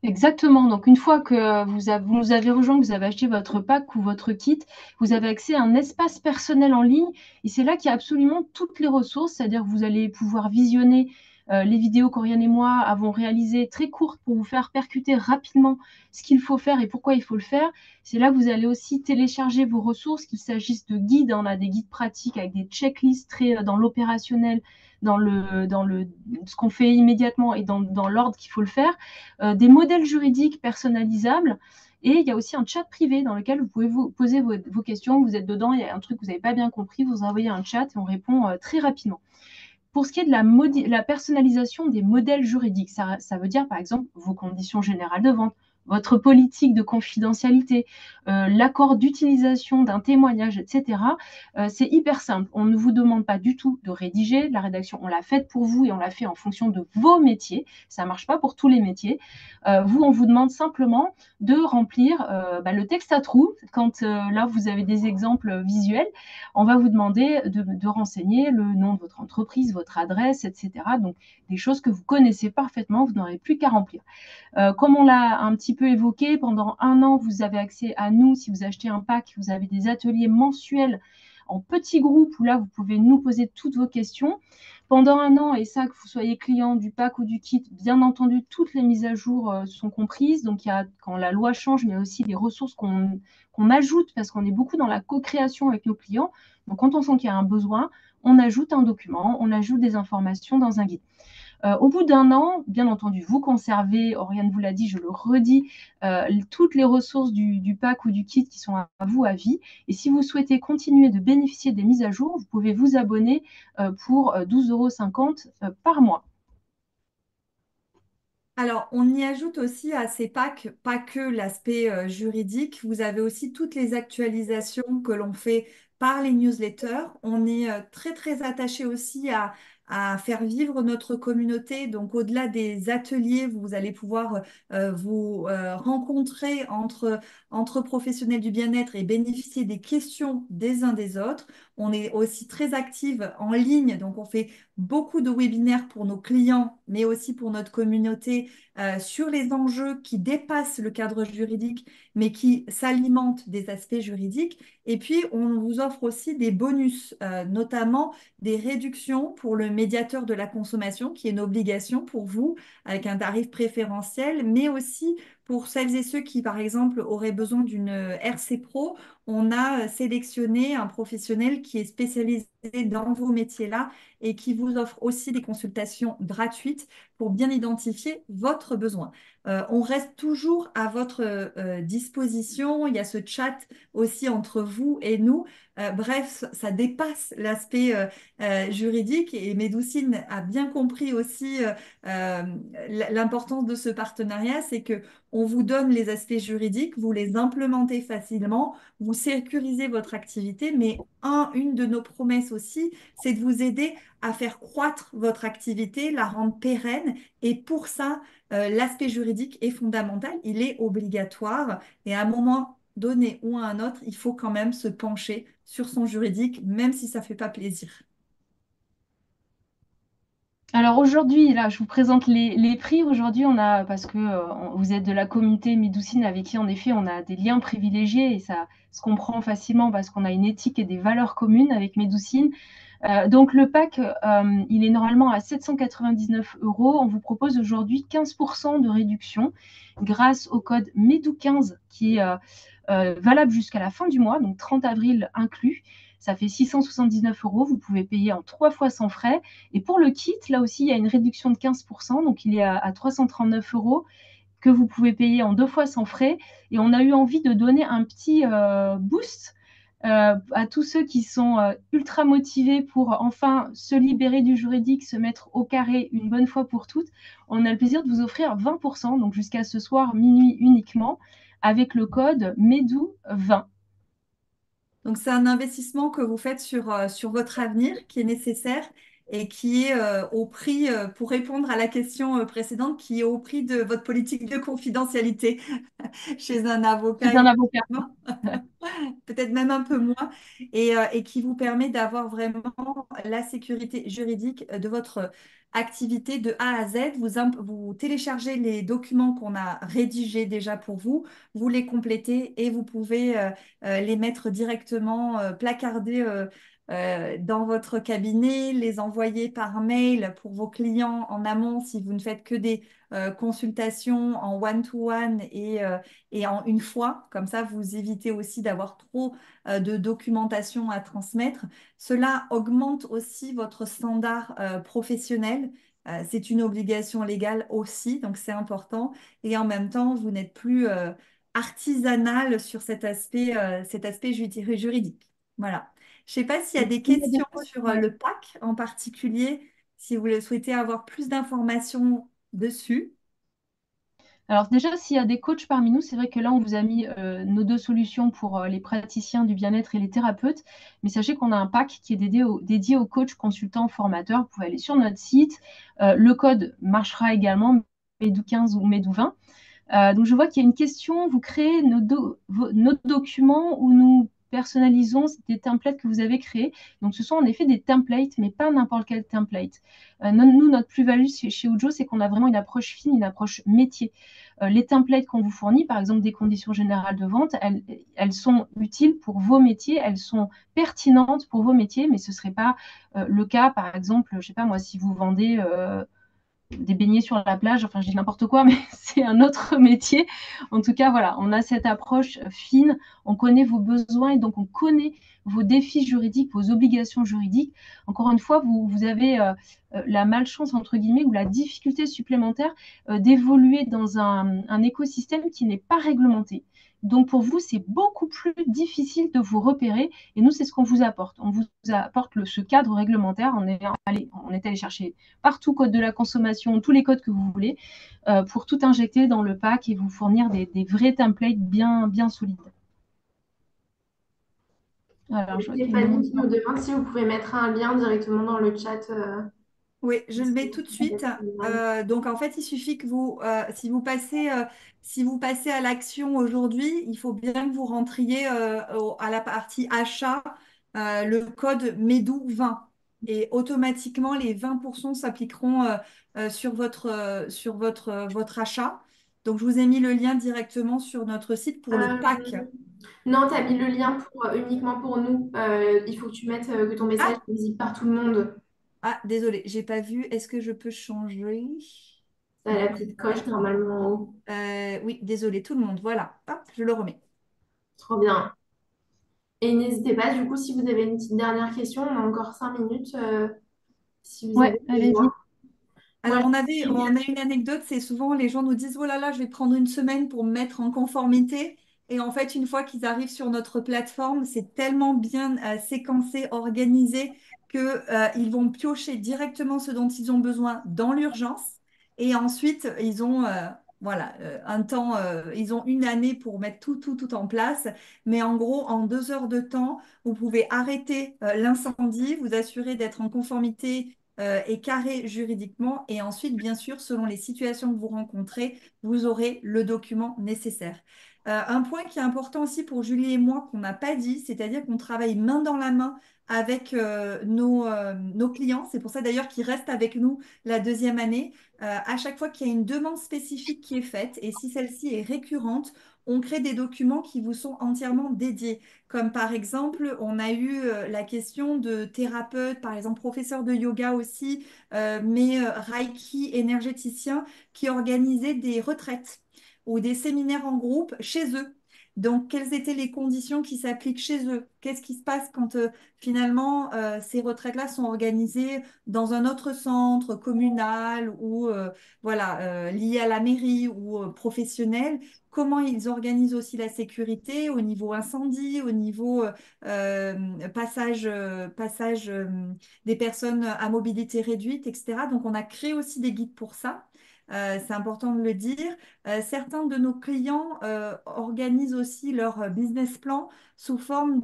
Exactement. Donc, une fois que vous nous avez rejoint, que vous avez acheté votre pack ou votre kit, vous avez accès à un espace personnel en ligne. Et c'est là qu'il y a absolument toutes les ressources. C'est-à-dire que vous allez pouvoir visionner les vidéos qu'Oriane et moi avons réalisées très courtes pour vous faire percuter rapidement ce qu'il faut faire et pourquoi il faut le faire. C'est là que vous allez aussi télécharger vos ressources, qu'il s'agisse de guides. On a des guides pratiques avec des checklists très dans l'opérationnel, ce qu'on fait immédiatement et dans l'ordre qu'il faut le faire, des modèles juridiques personnalisables. Et il y a aussi un chat privé dans lequel vous pouvez vous poser vos questions. Vous êtes dedans, il y a un truc que vous n'avez pas bien compris, vous envoyez un chat et on répond très rapidement. Pour ce qui est de la personnalisation des modèles juridiques, ça veut dire par exemple vos conditions générales de vente, votre politique de confidentialité, l'accord d'utilisation d'un témoignage, etc. C'est hyper simple. On ne vous demande pas du tout de rédiger. La rédaction, on l'a faite pour vous et on l'a fait en fonction de vos métiers. Ça ne marche pas pour tous les métiers. Vous, on vous demande simplement de remplir le texte à trous. Quand là, vous avez des exemples visuels, on va vous demander de renseigner le nom de votre entreprise, votre adresse, etc. Donc, des choses que vous connaissez parfaitement, vous n'aurez plus qu'à remplir. Comme on l'a un petit peu évoqué, pendant un an, vous avez accès à nous. Si vous achetez un pack, vous avez des ateliers mensuels en petits groupes où là, vous pouvez nous poser toutes vos questions. Pendant un an, et ça, que vous soyez client du pack ou du kit, bien entendu, toutes les mises à jour sont comprises. Donc, il y a, quand la loi change, mais aussi les ressources qu'on ajoute parce qu'on est beaucoup dans la co-création avec nos clients. Donc, quand on sent qu'il y a un besoin, on ajoute un document, on ajoute des informations dans un guide. Au bout d'un an, bien entendu, vous conservez, Oriane vous l'a dit, je le redis, toutes les ressources du pack ou du kit qui sont à vous à vie. Et si vous souhaitez continuer de bénéficier des mises à jour, vous pouvez vous abonner pour 12,50 € par mois. Alors, on y ajoute aussi à ces packs, pas que l'aspect juridique, vous avez aussi toutes les actualisations que l'on fait par les newsletters. On est très, très attaché aussi à faire vivre notre communauté. Donc, au-delà des ateliers, vous allez pouvoir vous rencontrer entre professionnels du bien-être et bénéficier des questions des uns des autres. On est aussi très active en ligne, donc on fait beaucoup de webinaires pour nos clients, mais aussi pour notre communauté sur les enjeux qui dépassent le cadre juridique, mais qui s'alimentent des aspects juridiques. Et puis, on vous offre aussi des bonus, notamment des réductions pour le médiateur de la consommation, qui est une obligation pour vous, avec un tarif préférentiel, mais aussi Pour celles et ceux qui, par exemple, auraient besoin d'une RC Pro, on a sélectionné un professionnel qui est spécialisé dans vos métiers-là et qui vous offre aussi des consultations gratuites pour bien identifier votre besoin. On reste toujours à votre disposition. Il y a ce chat aussi entre vous et nous. Bref, ça dépasse l'aspect juridique et Médoucine a bien compris aussi euh, l'importance de ce partenariat, c'est que on vous donne les aspects juridiques, vous les implémentez facilement, vous sécurisez votre activité, mais une de nos promesses aussi, c'est de vous aider à faire croître votre activité, la rendre pérenne. Et pour ça, l'aspect juridique est fondamental, il est obligatoire. Et à un moment donné ou à un autre, il faut quand même se pencher sur son juridique, même si ça ne fait pas plaisir. Alors aujourd'hui, là, je vous présente les prix. Aujourd'hui, on a, parce que vous êtes de la communauté Médoucine avec qui, en effet, on a des liens privilégiés et ça se comprend facilement parce qu'on a une éthique et des valeurs communes avec Médoucine. Donc le pack, il est normalement à 799 euros. On vous propose aujourd'hui 15% de réduction grâce au code MEDOU15 qui est valable jusqu'à la fin du mois, donc 30 avril inclus. Ça fait 679 euros. Vous pouvez payer en 3 fois sans frais. Et pour le kit, là aussi, il y a une réduction de 15%. Donc il est à 339 euros que vous pouvez payer en 2 fois sans frais. Et on a eu envie de donner un petit boost à tous ceux qui sont ultra motivés pour enfin se libérer du juridique, se mettre au carré une bonne fois pour toutes. On a le plaisir de vous offrir 20%, donc jusqu'à ce soir minuit uniquement, avec le code MEDOU20. Donc, c'est un investissement que vous faites sur votre avenir qui est nécessaire et qui est au prix, pour répondre à la question précédente, qui est au prix de votre politique de confidentialité chez un avocat, Chez un avocat. évidemment. Peut-être même un peu moins, et qui vous permet d'avoir vraiment la sécurité juridique de votre activité de A à Z. Vous téléchargez les documents qu'on a rédigés déjà pour vous, vous les complétez et vous pouvez les mettre directement, placardés dans votre cabinet, les envoyer par mail pour vos clients en amont si vous ne faites que des consultations en one-to-one et en une fois. Comme ça, vous évitez aussi d'avoir trop de documentation à transmettre. Cela augmente aussi votre standard professionnel. C'est une obligation légale aussi, donc c'est important. Et en même temps, vous n'êtes plus artisanal sur cet aspect juridique. Voilà. Je ne sais pas s'il y a des Il y a des questions sur le pack en particulier, si vous le souhaitez avoir plus d'informations dessus. Alors déjà, s'il y a des coachs parmi nous, c'est vrai que là, on vous a mis nos deux solutions pour les praticiens du bien-être et les thérapeutes. Mais sachez qu'on a un pack qui est dédié aux coachs, consultants, formateurs. Vous pouvez aller sur notre site. Le code marchera également, MEDOU15 ou MEDOU20. Donc je vois qu'il y a une question. Vous créez nos documents où nous personnalisons des templates que vous avez créés. Donc ce sont en effet des templates, mais pas n'importe quel template. Nous, notre plus-value chez Ujo, c'est qu'on a vraiment une approche fine, une approche métier. Les templates qu'on vous fournit, par exemple des conditions générales de vente, elles sont utiles pour vos métiers, elles sont pertinentes pour vos métiers, mais ce ne serait pas le cas, par exemple, je ne sais pas moi, si vous vendez des beignets sur la plage, enfin je dis n'importe quoi, mais c'est un autre métier. En tout cas, voilà, on a cette approche fine, on connaît vos besoins et donc on connaît vos défis juridiques, vos obligations juridiques. Encore une fois, vous avez la malchance, entre guillemets, ou la difficulté supplémentaire d'évoluer dans un écosystème qui n'est pas réglementé. Donc pour vous, c'est beaucoup plus difficile de vous repérer et nous, c'est ce qu'on vous apporte. On vous apporte ce cadre réglementaire. On est allé chercher partout code de la consommation, tous les codes que vous voulez, pour tout injecter dans le pack et vous fournir des vrais templates bien solides. Alors, je vois qu'il y a une Stéphanie demande. qui nous demande si vous pouvez mettre un lien directement dans le chat. Oui, je le mets tout de suite. Donc en fait, il suffit que si vous passez à l'action aujourd'hui, il faut bien que vous rentriez à la partie achat le code MEDOU20. Et automatiquement, les 20% s'appliqueront sur votre achat. Donc je vous ai mis le lien directement sur notre site pour le Euh, pack. non, tu as mis le lien uniquement pour nous. Il faut que tu mettes que ton message Ah, est visible par tout le monde. désolé, j'ai pas vu. Est-ce que je peux changer? Ça a la petite coche normalement en haut. Oui, désolé tout le monde. Voilà, hop, je le remets. Trop bien. Et n'hésitez pas, du coup, si vous avez une petite dernière question, on a encore 5 minutes, si vous Ouais, avez besoin. allez-y. Moi, Alors, on a une anecdote, c'est souvent les gens nous disent, oh là là, je vais prendre une semaine pour me mettre en conformité. Et en fait, une fois qu'ils arrivent sur notre plateforme, c'est tellement bien séquencé, organisé, que, ils vont piocher directement ce dont ils ont besoin dans l'urgence. Et ensuite, ils ont, voilà, un temps, ils ont une année pour mettre tout en place. Mais en gros, en 2 heures de temps, vous pouvez arrêter l'incendie, vous assurer d'être en conformité est carré juridiquement. Et ensuite, bien sûr, selon les situations que vous rencontrez, vous aurez le document nécessaire. Un point qui est important aussi pour Julie et moi qu'on n'a pas dit, c'est-à-dire qu'on travaille main dans la main avec nos clients. C'est pour ça d'ailleurs qu'ils restent avec nous la deuxième année. À chaque fois qu'il y a une demande spécifique qui est faite, et si celle-ci est récurrente, on crée des documents qui vous sont entièrement dédiés. Comme par exemple, on a eu la question de thérapeutes, par exemple professeurs de yoga aussi, mais Reiki énergéticiens qui organisaient des retraites ou des séminaires en groupe chez eux. Donc, quelles étaient les conditions qui s'appliquent chez eux? Qu'est-ce qui se passe quand finalement ces retraites-là sont organisées dans un autre centre communal ou voilà, lié à la mairie ou professionnel? Comment ils organisent aussi la sécurité au niveau incendie, au niveau passage des personnes à mobilité réduite, etc. Donc, on a créé aussi des guides pour ça. C'est important de le dire. Certains de nos clients organisent aussi leur business plan sous forme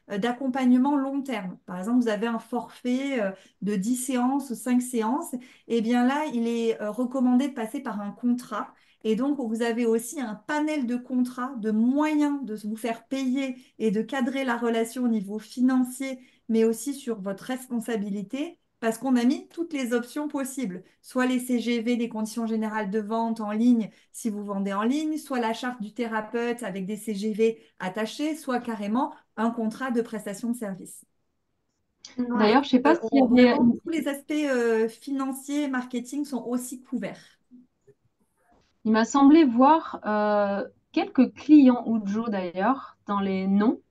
d'accompagnement long terme. Par exemple, vous avez un forfait de 10 séances ou 5 séances. Et bien là, il est recommandé de passer par un contrat. Et donc, vous avez aussi un panel de contrats, de moyens de vous faire payer et de cadrer la relation au niveau financier, mais aussi sur votre responsabilité, parce qu'on a mis toutes les options possibles. Soit les CGV, des conditions générales de vente en ligne, si vous vendez en ligne, soit la charte du thérapeute avec des CGV attachés, soit carrément un contrat de prestation de service. ouais. D'ailleurs, je sais pas s'il y avait, Vraiment, tous les aspects financiers, marketing sont aussi couverts. il m'a semblé voir quelques clients ou Joe d'ailleurs dans les noms.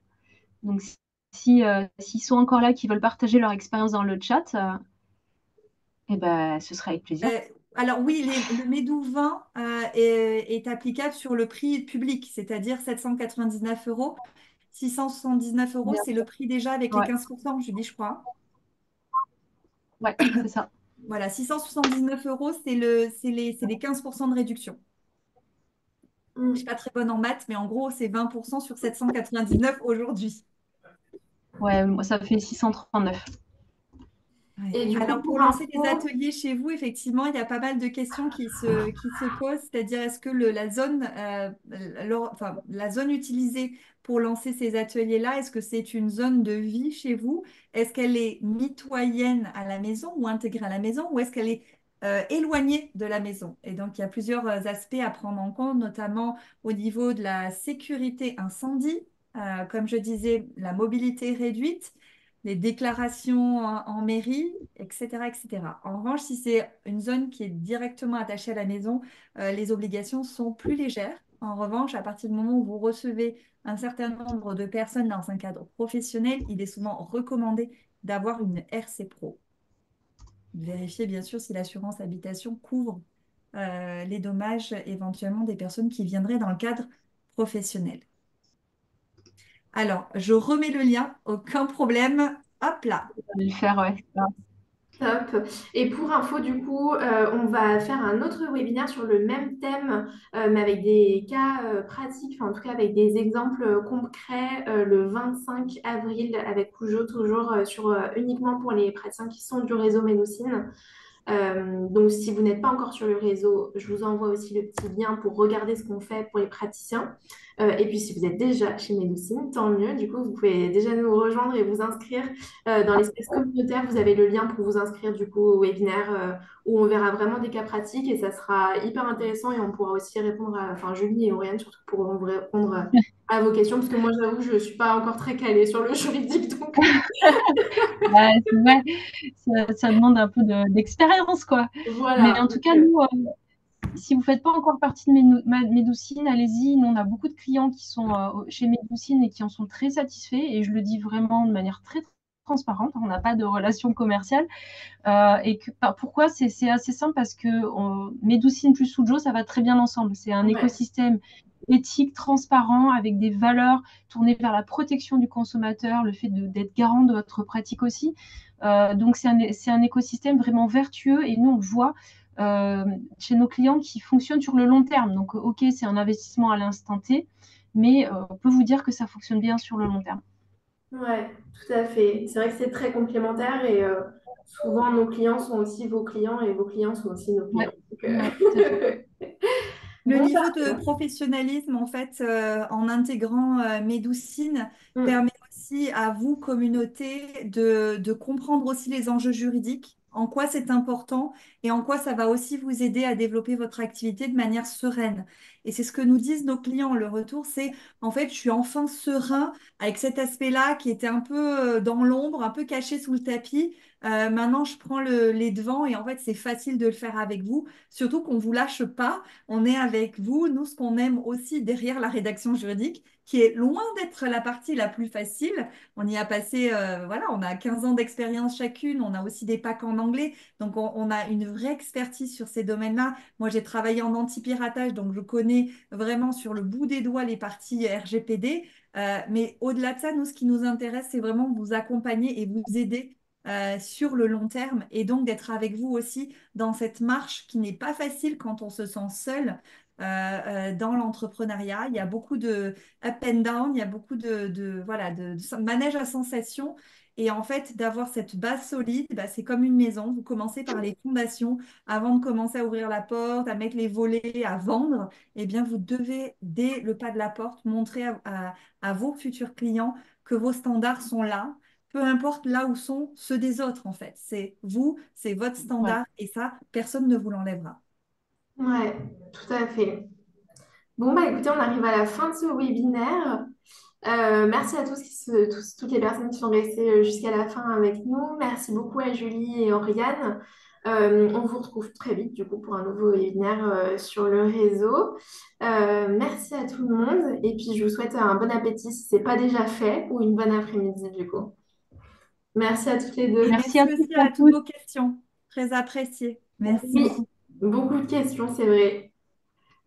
Donc, s'ils sont encore là, qui veulent partager leur expérience dans le chat, eh ben, ce sera avec plaisir. Euh, alors oui, le Médou 20 est applicable sur le prix public, c'est-à-dire 799 euros. 679 euros, Bien c'est le sûr. prix déjà avec les Ouais, 15%, je dis, je crois. ouais, c'est ça. Voilà, 679 euros, c'est les 15% de réduction. Je ne suis Mm. pas très bonne en maths, mais en gros, c'est 20% sur 799 aujourd'hui. Ouais, moi, ça fait 639. Ouais. Et du coup, Alors, pour pour lancer des info, ateliers chez vous, effectivement, il y a pas mal de questions qui se posent, c'est-à-dire est-ce que enfin, la zone utilisée pour lancer ces ateliers-là, est-ce que c'est une zone de vie chez vous? Est-ce qu'elle est mitoyenne à la maison ou intégrée à la maison ou est-ce qu'elle est éloignée de la maison? Et donc, il y a plusieurs aspects à prendre en compte, notamment au niveau de la sécurité incendie, comme je disais, la mobilité réduite les déclarations en mairie, etc., etc. En revanche, si c'est une zone qui est directement attachée à la maison, les obligations sont plus légères. En revanche, à partir du moment où vous recevez un certain nombre de personnes dans un cadre professionnel, il est souvent recommandé d'avoir une RC Pro. Vérifiez bien sûr si l'assurance habitation couvre les dommages éventuellement des personnes qui viendraient dans le cadre professionnel. Alors, je remets le lien, aucun problème. Hop là. Je vais le faire, ouais. top. Et pour info, du coup, on va faire un autre webinaire sur le même thème, mais avec des cas pratiques, enfin, en tout cas avec des exemples concrets, le 25 avril avec Poujo, toujours uniquement pour les praticiens qui sont du réseau Médocine. Donc, si vous n'êtes pas encore sur le réseau, je vous envoie aussi le petit lien pour regarder ce qu'on fait pour les praticiens. Et puis, si vous êtes déjà chez Médecine, tant mieux. Du coup, vous pouvez déjà nous rejoindre et vous inscrire dans l'espace communautaire. Vous avez le lien pour vous inscrire du coup au webinaire où on verra vraiment des cas pratiques et ça sera hyper intéressant et on pourra aussi répondre enfin, Julie et Oriane surtout pourront vous répondre à vos questions parce que moi, j'avoue que je ne suis pas encore très calée sur le juridique. Donc, Ouais, ça demande un peu d'expérience, quoi. Mais Voilà. en tout cas, nous, si vous ne faites pas encore partie de Médoucine, allez-y. Nous, on a beaucoup de clients qui sont chez Médoucine et qui en sont très satisfaits. Et je le dis vraiment de manière très transparente. On n'a pas de relation commerciale. Pourquoi c'est assez simple parce que Médoucine plus Sujo, ça va très bien ensemble. C'est un Ouais. écosystème éthique, transparent, avec des valeurs tournées vers la protection du consommateur, le fait d'être garant de votre pratique aussi. Donc c'est un écosystème vraiment vertueux et nous on le voit chez nos clients qui fonctionnent sur le long terme. Donc ok, c'est un investissement à l'instant T, mais on peut vous dire que ça fonctionne bien sur le long terme. Ouais, tout à fait. C'est vrai que c'est très complémentaire et souvent nos clients sont aussi vos clients et vos clients sont aussi nos Ouais, clients. Donc, ouais, tout à fait. Le bon, bah, niveau de professionnalisme, en fait, en intégrant Médoucine, hmm, permet aussi à vous, communauté, de comprendre aussi les enjeux juridiques, en quoi c'est important et en quoi ça va aussi vous aider à développer votre activité de manière sereine. Et c'est ce que nous disent nos clients. Le retour, c'est en fait, je suis enfin serein avec cet aspect-là qui était un peu dans l'ombre, un peu caché sous le tapis. Maintenant, je prends les devants et en fait, c'est facile de le faire avec vous, surtout qu'on ne vous lâche pas. On est avec vous. Nous, ce qu'on aime aussi derrière la rédaction juridique, qui est loin d'être la partie la plus facile. On y a passé, voilà, on a 15 ans d'expérience chacune. On a aussi des packs en anglais. Donc, on a une vraie expertise sur ces domaines-là. Moi, j'ai travaillé en anti-piratage, donc je connais vraiment sur le bout des doigts les parties RGPD. Mais au-delà de ça, nous, ce qui nous intéresse, c'est vraiment vous accompagner et vous aider sur le long terme et donc d'être avec vous aussi dans cette marche qui n'est pas facile quand on se sent seul dans l'entrepreneuriat. Il y a beaucoup de up and down, il y a beaucoup voilà, de manège à sensations. Et en fait, d'avoir cette base solide, bah, c'est comme une maison. Vous commencez par les fondations avant de commencer à ouvrir la porte, à mettre les volets, à vendre. Eh bien, vous devez, dès le pas de la porte, montrer à vos futurs clients que vos standards sont là, peu importe là où sont ceux des autres, en fait. C'est vous, c'est votre Ouais. standard et ça, personne ne vous l'enlèvera. ouais, tout à fait. Bon, bah écoutez, on arrive à la fin de ce webinaire. Merci à toutes les personnes qui sont restées jusqu'à la fin avec nous. Merci beaucoup à Julie et Oriane. On vous retrouve très vite du coup pour un nouveau webinaire sur le réseau. Merci à tout le monde et puis je vous souhaite un bon appétit si ce n'est pas déjà fait ou une bonne après-midi du coup. Merci à toutes les Et deux. Merci merci à toutes aussi et à à toutes tous. vos questions. Très appréciées. Oui, Merci. beaucoup de questions, c'est vrai.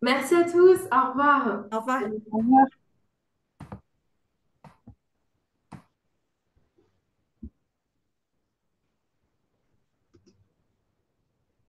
Merci à tous. Au revoir. Au revoir. Au revoir.